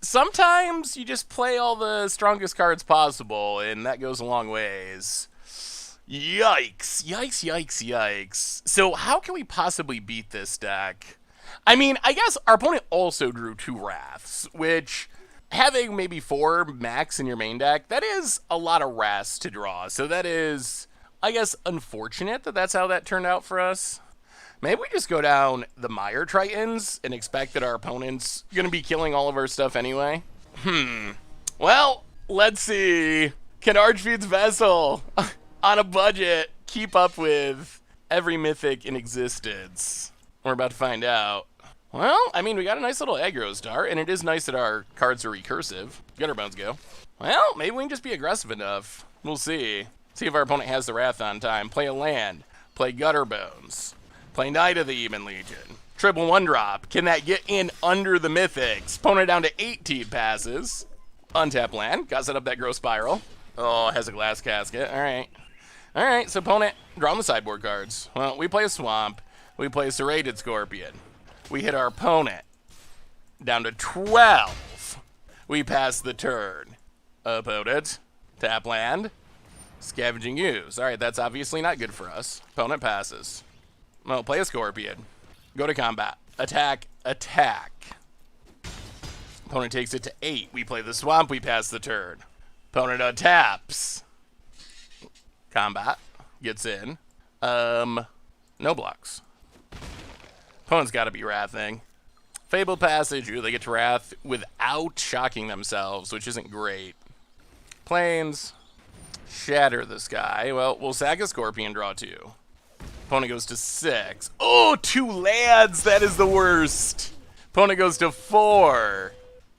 sometimes you just play all the strongest cards possible, and that goes a long ways. Yikes. Yikes. So how can we possibly beat this deck? I mean, I guess our opponent also drew 2 Wraths, which... having maybe 4 max in your main deck, that is a lot of Wraths to draw. So that is, I guess, unfortunate that that's how that turned out for us. Maybe we just go down the Mire Tritons and expect that our opponent's going to be killing all of our stuff anyway. Well, let's see. Can Archfield's Vessel, on a budget, keep up with every mythic in existence? We're about to find out. Well, I mean, we got a nice little aggro start, and it is nice that our cards are recursive. Gutterbones go. Well, maybe we can just be aggressive enough. We'll see. See if our opponent has the Wrath on time. Play a land. Play Gutterbones. Play Knight of the Even Legion. Triple 1-drop. Can that get in under the mythics? Opponent down to 18 passes. Untap land. Got set up that Growth Spiral. Oh, it has a Glass Casket. Alright, so opponent, draw on the sideboard cards. Well, we play a Swamp. We play a Serrated Scorpion. We hit our opponent down to 12. We pass the turn. Opponent, tap land, Scavenging Ooze. Alright, that's obviously not good for us. Opponent passes. Well, play a Scorpion. Go to combat. Attack. Opponent takes it to 8. We play the Swamp, we pass the turn. Opponent untaps. Combat. Gets in. No blocks. Opponent's got to be Wrathing. Fable Passage. Ooh, they get to Wrath without shocking themselves, which isn't great. Plains. Shatter the Sky. Well, we'll sack a Scorpion, draw 2. Opponent goes to 6. Oh, 2 lands! That is the worst. Opponent goes to 4.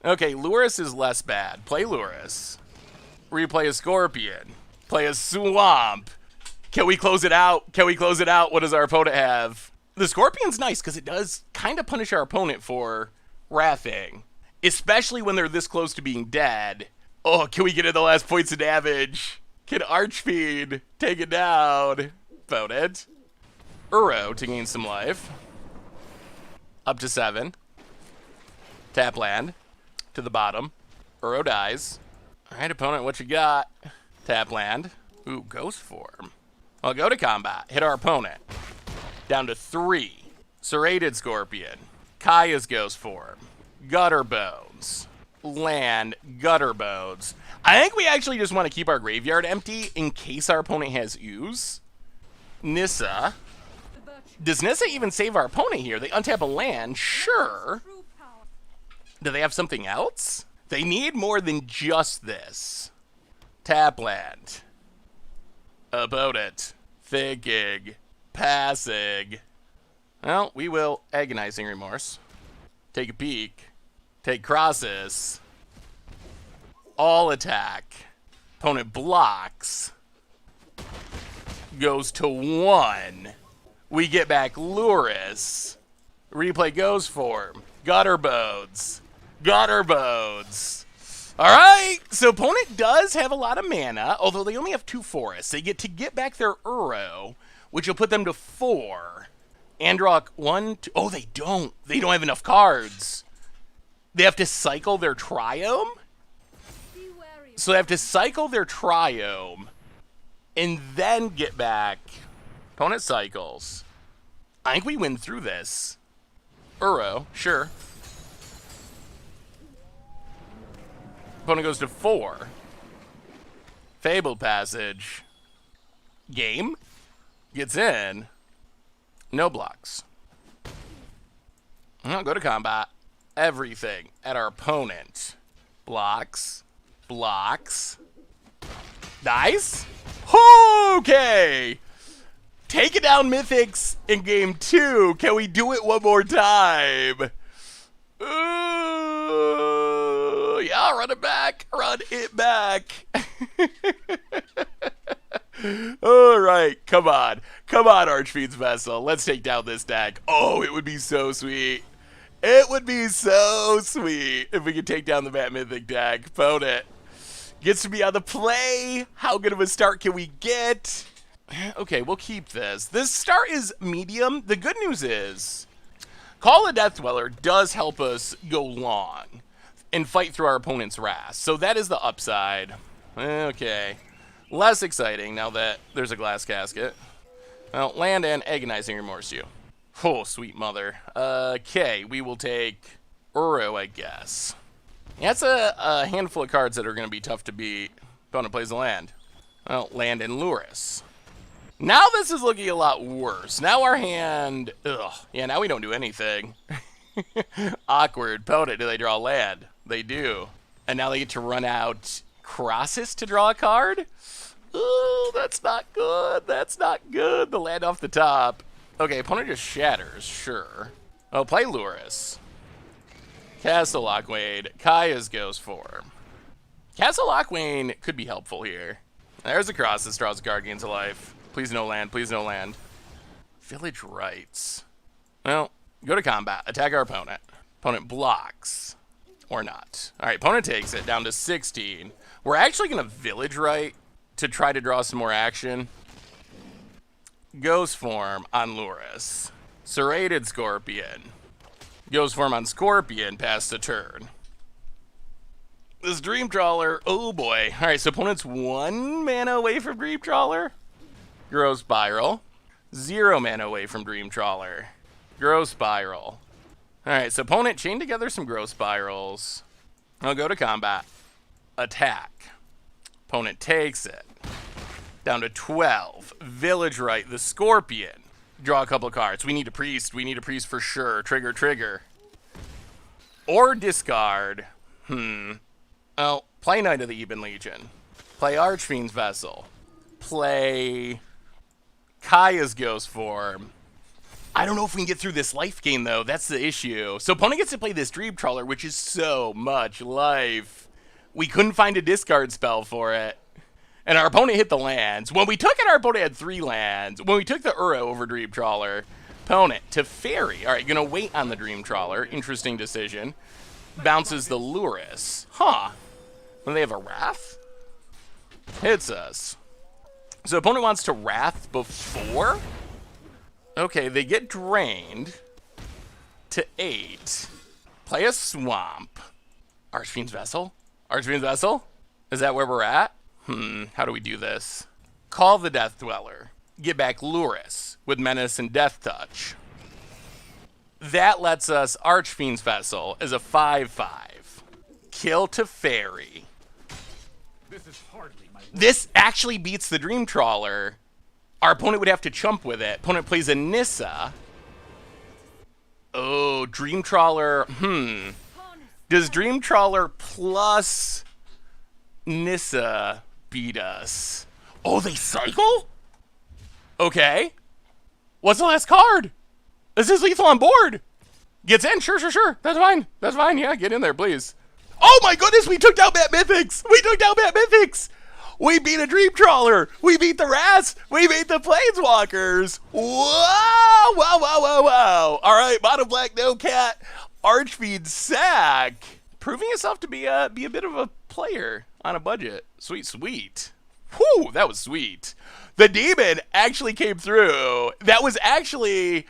Okay, Lurrus is less bad. Play Lurrus. Replay a Scorpion. Play a Swamp. Can we close it out? Can we close it out? What does our opponent have? The Scorpion's nice because it does kind of punish our opponent for wrathing, especially when they're this close to being dead. Oh, can we get in the last points of damage? Can Archfiend take it down? Opponent. Uro to gain some life. Up to 7. Tap land. To the bottom. Uro dies. Alright, opponent, what you got? Tap land. Ooh, Ghost Form. Well, go to combat. Hit our opponent. Down to 3. Serrated Scorpion. Kaya's Ghost Form. Gutter Bones. Land. Gutter Bones. I think we actually just want to keep our graveyard empty in case our opponent has ooze. Nissa. Does Nissa even save our opponent here? They untap a land, sure. Do they have something else? They need more than just this. Tap land. Opponent. Thinking. Passing. Well, we will Agonizing Remorse. Take a peek. Take Crosses. All attack. Opponent blocks. Goes to 1. We get back Lurrus. Replay Ghost Form. Gutter Bones. Gutter Bones. Alright, so opponent does have a lot of mana, although they only have 2 forests. They get to get back their Uro, which will put them to 4. And draw 1, 2. Oh, they don't. They don't have enough cards. They have to cycle their Triome? So they have to cycle their Triome and then get back. Opponent cycles. I think we win through this. Uro, sure. Opponent goes to 4. Fabled Passage. Game. Gets in. No blocks. Go to combat. Everything at our opponent. Blocks. Blocks. Dice. Okay. Taking down Mythics in game 2. Can we do it one more time? Yeah, run it back. Run it back. All right, come on. Come on, Archfiend's Vessel. Let's take down this deck. Oh, it would be so sweet. It would be so sweet if we could take down the Bat Mythic deck. Opponent gets to be on the play. How good of a start can we get? Okay, we'll keep this. This start is medium. The good news is Call of Death Dweller does help us go long and fight through our opponent's wrath. So that is the upside. Okay. Less exciting now that there's a glass casket. Well, land and Agonizing Remorse you. Oh, sweet mother. Okay, we will take Uro, I guess. Yeah, that's a handful of cards that are going to be tough to beat. Opponent plays a land. Well, land and Lurrus. Now this is looking a lot worse. Now our hand... Ugh. Yeah, now we don't do anything. Awkward. Opponent, do they draw land? They do. And now they get to run out Crosses to draw a card? Oh, that's not good. That's not good. The land off the top. Okay, opponent just shatters. Sure. Oh, play Lurrus. Castle Lockwain. Kaya's Ghost Form. Castle Lockwain could be helpful here. There's a Crosses. Draws a card, gains a life. Please no land. Please no land. Village Rites. Well, go to combat. Attack our opponent. Opponent blocks. Or not. Alright, opponent takes it down to 16. We're actually going to Village Rite to try to draw some more action. Ghost Form on Lurrus. Serrated Scorpion. Ghost Form on Scorpion past the turn. This Dream Trawler, oh boy. Alright, so opponent's 1 mana away from Dream Trawler. Grow Spiral. 0 mana away from Dream Trawler. Grow Spiral. Alright, so opponent chain together some Grow Spirals. I'll go to combat. Attack. Opponent takes it. Down to 12. Village Rite, the Scorpion. Draw a couple of cards. We need a priest. We need a priest for sure. Trigger, trigger. Or discard. Oh, play Knight of the Eben Legion. Play Archfiend's Vessel. Play Kaya's Ghost Form. I don't know if we can get through this life gain, though. That's the issue. So opponent gets to play this Dream Trawler, which is so much life. We couldn't find a discard spell for it. And our opponent hit the lands. When we took it, our opponent had 3 lands. When we took the Uro over Dream Trawler, opponent to Fairy. All right, gonna wait on the Dream Trawler. Interesting decision. Bounces the Lurrus. Huh. Then they have a Wrath? Hits us. So opponent wants to Wrath before? Okay, they get drained to 8. Play a Swamp. Archfiend's Vessel? Archfiend's Vessel? Is that where we're at? How do we do this? Call the Death Dweller. Get back Lurrus with Menace and Death Touch. That lets us Archfiend's Vessel as a 5/5. Kill to Fairy. This is hardly my work. This actually beats the Dream Trawler. Our opponent would have to chump with it. Opponent plays a Nissa. Oh, Dream Trawler. Does Dream Trawler plus Nissa beat us? Oh, they cycle? Okay. What's the last card? This is lethal on board. Gets in. Sure. That's fine. That's fine. Yeah, get in there, please. Oh my goodness, we took down Bat Mythics. We took down Bat Mythics. We beat a Dream Trawler. We beat the Rats. We beat the Planeswalkers. Wow. All right, Mono Black, no cat. Archfiend sack. Proving himself to be a bit of a player on a budget. Sweet. Whew, that was sweet. The Demon actually came through. That was actually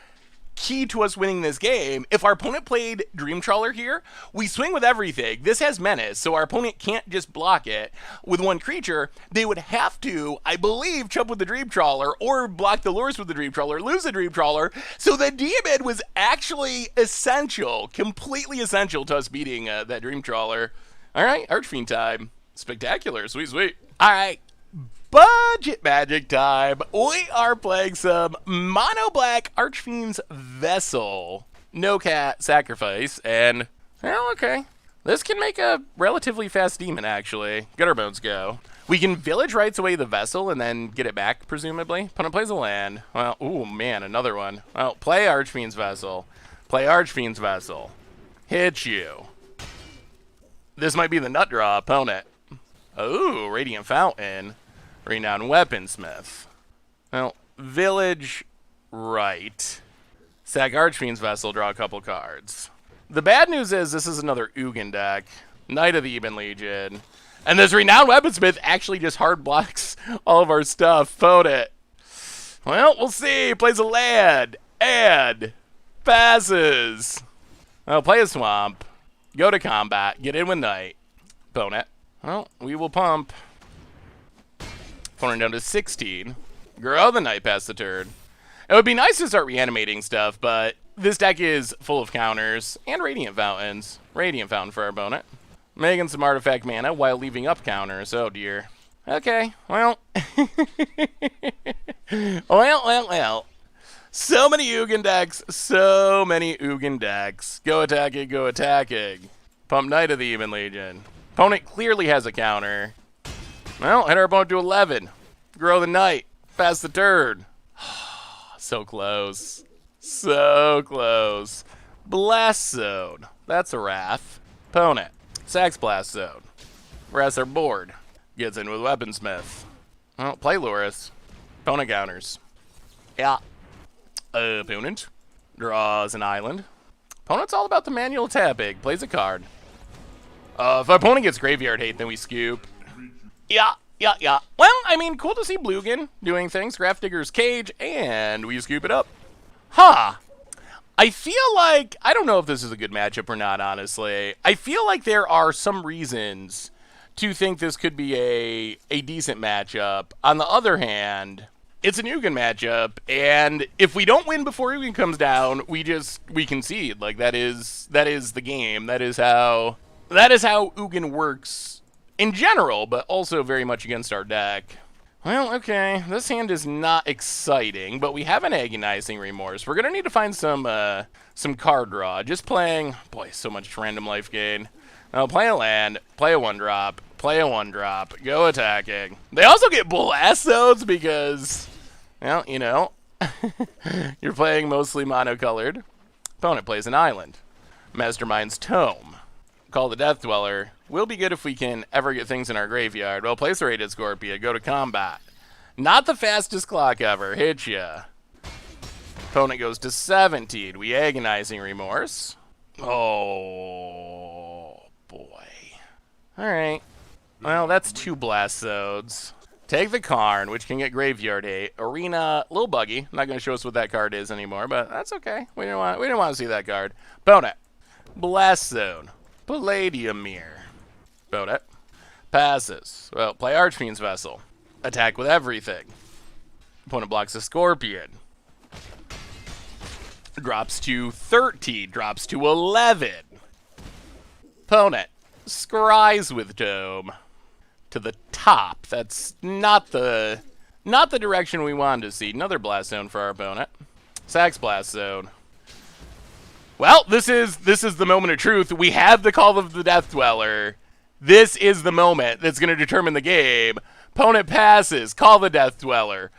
key to us winning this game. If our opponent played Dream Trawler here, we swing with everything. This has Menace, so our opponent can't just block it with one creature. They would have to, I believe, chump with the Dream Trawler or block the Lures with the Dream Trawler, lose the Dream Trawler. So the Demon was actually essential, completely essential to us beating that Dream Trawler. All right, Archfiend time. Spectacular. Sweet. All right. Budget Magic time. We are playing some Mono Black Archfiend's Vessel. No cat, sacrifice, and, well, okay. This can make a relatively fast demon, actually. Gutter Bones go. We can Village Rights away the Vessel and then get it back, presumably. Opponent plays a land. Well, ooh, man, another one. Well, play Archfiend's Vessel. Play Archfiend's Vessel. Hit you. This might be the nut draw, opponent. Ooh, Radiant Fountain. Renowned Weaponsmith. Well, Village Right. Sack Archfiend's Vessel, draw a couple cards. The bad news is this is another Ugin deck. Knight of the Ebon Legion. And this Renowned Weaponsmith actually just hard blocks all of our stuff. Phone it. Well, we'll see. Plays a land. And passes. Well, play a Swamp. Go to combat. Get in with Knight. Opponent. Well, we will pump. Opponent down to 16. Grow the Knight past the turn. It would be nice to start reanimating stuff, but this deck is full of counters and Radiant Fountains. Radiant Fountain for our opponent. Making some artifact mana while leaving up counters. Oh dear. Okay, well. well. So many Ugin decks. Go attacking. Pump Knight of the Ebon Legion. Opponent clearly has a counter. Well, hit our opponent to 11. Grow the Knight. Pass the turn. So close. Blast Zone. That's a Wrath. Opponent. Sacks Blast Zone. Wraths our board. Gets in with Weaponsmith. Well, play Lurrus. Opponent counters. Yeah. Opponent. Draws an island. Opponent's all about the manual tapping. Plays a card. If our opponent gets Graveyard Hate, then we scoop. Yeah. Well, I mean, cool to see Bluegan doing things. Grafdigger's Cage, and we scoop it up. I feel like, I don't know if this is a good matchup or not, honestly. I feel like there are some reasons to think this could be a decent matchup. On the other hand, it's an Ugin matchup, and if we don't win before Ugin comes down, we concede. Like, that is the game. That is how Ugin works in general, but also very much against our deck. Well, okay, this hand is not exciting, but we have an Agonizing Remorse. We're gonna need to find some card draw. Just playing, boy, so much random life gain. I'll play a land, play a 1-drop, go attacking. They also get Blast Zones because, well, you know, You're playing mostly monocolored. Opponent plays an island. Mastermind's Tome. Call the Death Dweller. Will be good if we can ever get things in our graveyard. Well, place a Rated Scorpia. Go to combat. Not the fastest clock ever. Hit ya. Opponent goes to 17. We Agonizing Remorse. Oh, boy. Alright. Well, that's 2 Blast Zones. Take the Karn, which can get Graveyard 8. Arena, a little buggy. Not going to show us what that card is anymore, but that's okay. We didn't want to see that card. Opponent. Blast Zone. Palladium Mirror. Opponent. Passes. Well, play Archfiend's Vessel. Attack with everything. Opponent blocks a Scorpion. Drops to 13. Drops to 11. Opponent. Scries with Dome. To the top. That's not the direction we wanted to see. Another Blast Zone for our opponent. Sax Blast Zone. Well, this is the moment of truth. We have the Call of the Death Dweller. This is the moment that's going to determine the game. Opponent passes. Call the Death Dweller.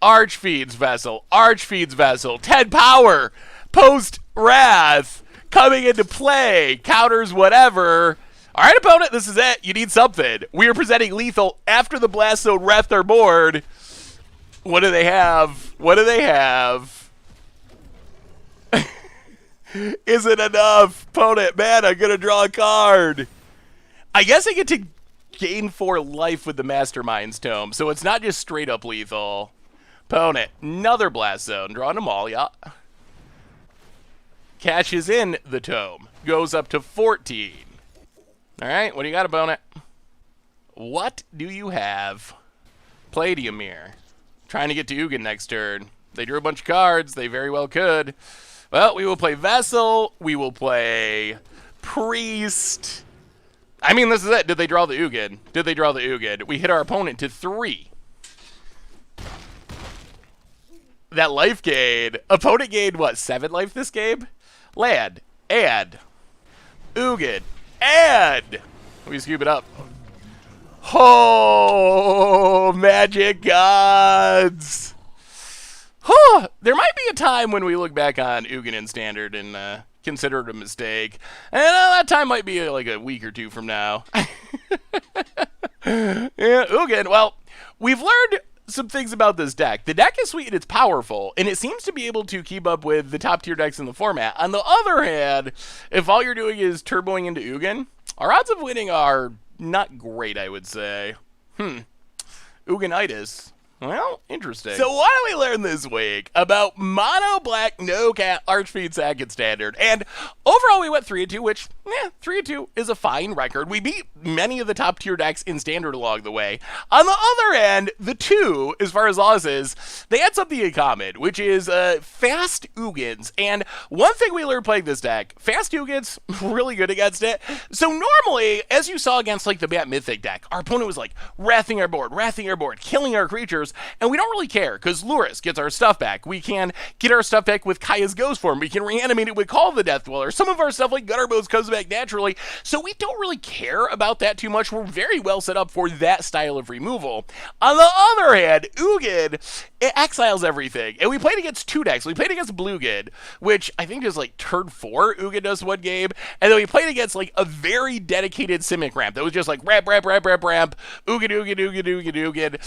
Archfiend's Vessel. Archfiend's Vessel. 10 power. Post Wrath. Coming into play. Counters whatever. All right, opponent, this is it. You need something. We are presenting lethal after the Blast Zone wrapped our board. What do they have? What do they have? Is it enough? Opponent, man, I'm going to draw a card. I guess I get to gain 4 life with the Mastermind's Tome, so it's not just straight up lethal. Opponent, another Blast Zone. Drawing them all, yeah. Cashes in the Tome. Goes up to 14. All right, what do you got, opponent? What do you have? Palladium Mirror. Trying to get to Ugin next turn. They drew a bunch of cards. They very well could. Well, we will play Vessel. We will play Priest. I mean, this is it. Did they draw the Ugin? Did they draw the Ugin? We hit our opponent to 3. That life gain. Opponent gained, what, 7 life this game? Land. Add. Ugin. And we scoop it up. Oh, magic gods. Huh. There might be a time when we look back on Ugin in Standard and consider it a mistake. And that time might be like a week or 2 from now. Yeah, Ugin. Well, we've learned some things about this deck. The deck is sweet and it's powerful, and it seems to be able to keep up with the top tier decks in the format. On the other hand, if all you're doing is turboing into Ugin, our odds of winning are not great, I would say. Uginitis. Well, interesting. So why don't we learn this week about mono black no cat Archfiend second standard? And overall we went 3-2, which 3-2 is a fine record. We beat many of the top tier decks in standard along the way. On the other end, the 2, as far as losses, they had something in common, which is fast Ugins. And one thing we learned playing this deck, fast Ugins, really good against it. So normally, as you saw against like the Bat Mythic deck, our opponent was like wrathing our board, killing our creatures. And we don't really care, because Luris gets our stuff back. We can get our stuff back with Kaya's Ghost Form. We can reanimate it with Call of the Death Dweller. Some of our stuff, like Gutterbones, comes back naturally. So we don't really care about that too much. We're very well set up for that style of removal. On the other hand, Ugin, it exiles everything. And we played against 2 decks. We played against Bluegin, which I think is like turn 4, Ugin does one game. And then we played against like a very dedicated Simic ramp that was just like ramp, Ugin.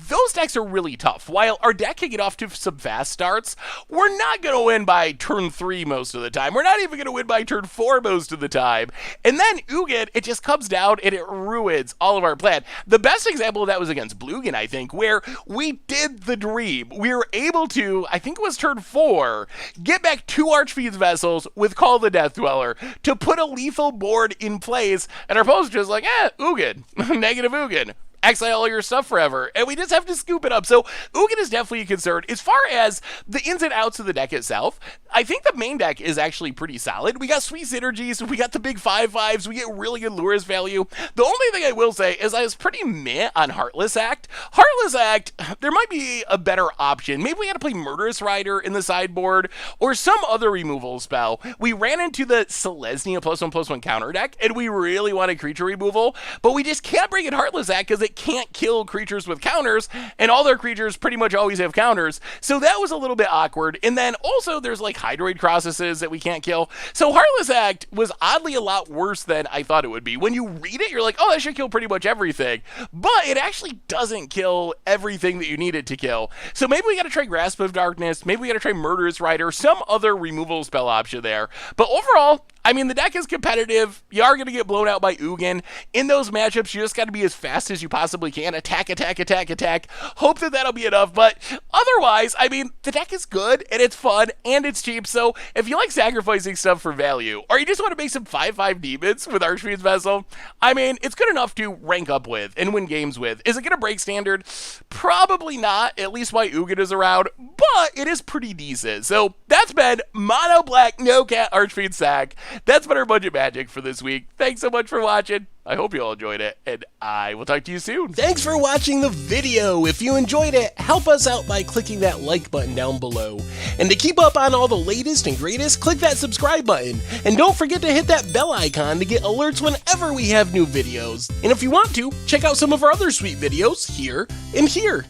Those decks are really tough. While our deck can get off to some fast starts, we're not going to win by turn 3 most of the time. We're not even going to win by turn 4 most of the time. And then Ugin, it just comes down and it ruins all of our plan. The best example of that was against Bluegin, I think, where we did the dream. We were able to, I think it was turn 4, get back 2 Archfiend's Vessels with Call of the Death Dweller to put a lethal board in place. And our opponent's just like, Ugin, negative Ugin. Exile all your stuff forever, and we just have to scoop it up. So Ugin is definitely a concern. As far as the ins and outs of the deck itself, I think the main deck is actually pretty solid. We got sweet synergies, we got the big 5/5s, we get really good Luris value. The only thing I will say is I was pretty meh on Heartless Act. Heartless Act, there might be a better option. Maybe we had to play Murderous Rider in the sideboard, or some other removal spell. We ran into the Selesnya +1/+1 counter deck, and we really wanted creature removal, but we just can't bring in Heartless Act because it that can't kill creatures with counters, and all their creatures pretty much always have counters. So that was a little bit awkward. And then also there's like Hydroid Crossuses that we can't kill. So Heartless Act was oddly a lot worse than I thought it would be. When you read it, you're like, oh, that should kill pretty much everything. But it actually doesn't kill everything that you need it to kill. So maybe we got to try Grasp of Darkness. Maybe we got to try Murderous Rider. Some other removal spell option there. But overall, I mean, the deck is competitive. You are going to get blown out by Ugin. In those matchups, you just got to be as fast as you possibly can. Attack, attack, attack, attack. Hope that that'll be enough. But otherwise, I mean, the deck is good, and it's fun, and it's cheap. So if you like sacrificing stuff for value, or you just want to make some 5/5 demons with Archfiend's Vessel, I mean, it's good enough to rank up with and win games with. Is it going to break Standard? Probably not, at least while Ugin is around, but it is pretty decent. So that's been Mono Black No Cat Archfiend Sack. That's been our Budget Magic for this week. Thanks so much for watching. I hope you all enjoyed it, and I will talk to you soon. Thanks for watching the video. If you enjoyed it, help us out by clicking that like button down below. And to keep up on all the latest and greatest, click that subscribe button. And don't forget to hit that bell icon to get alerts whenever we have new videos. And if you want to, check out some of our other sweet videos here and here.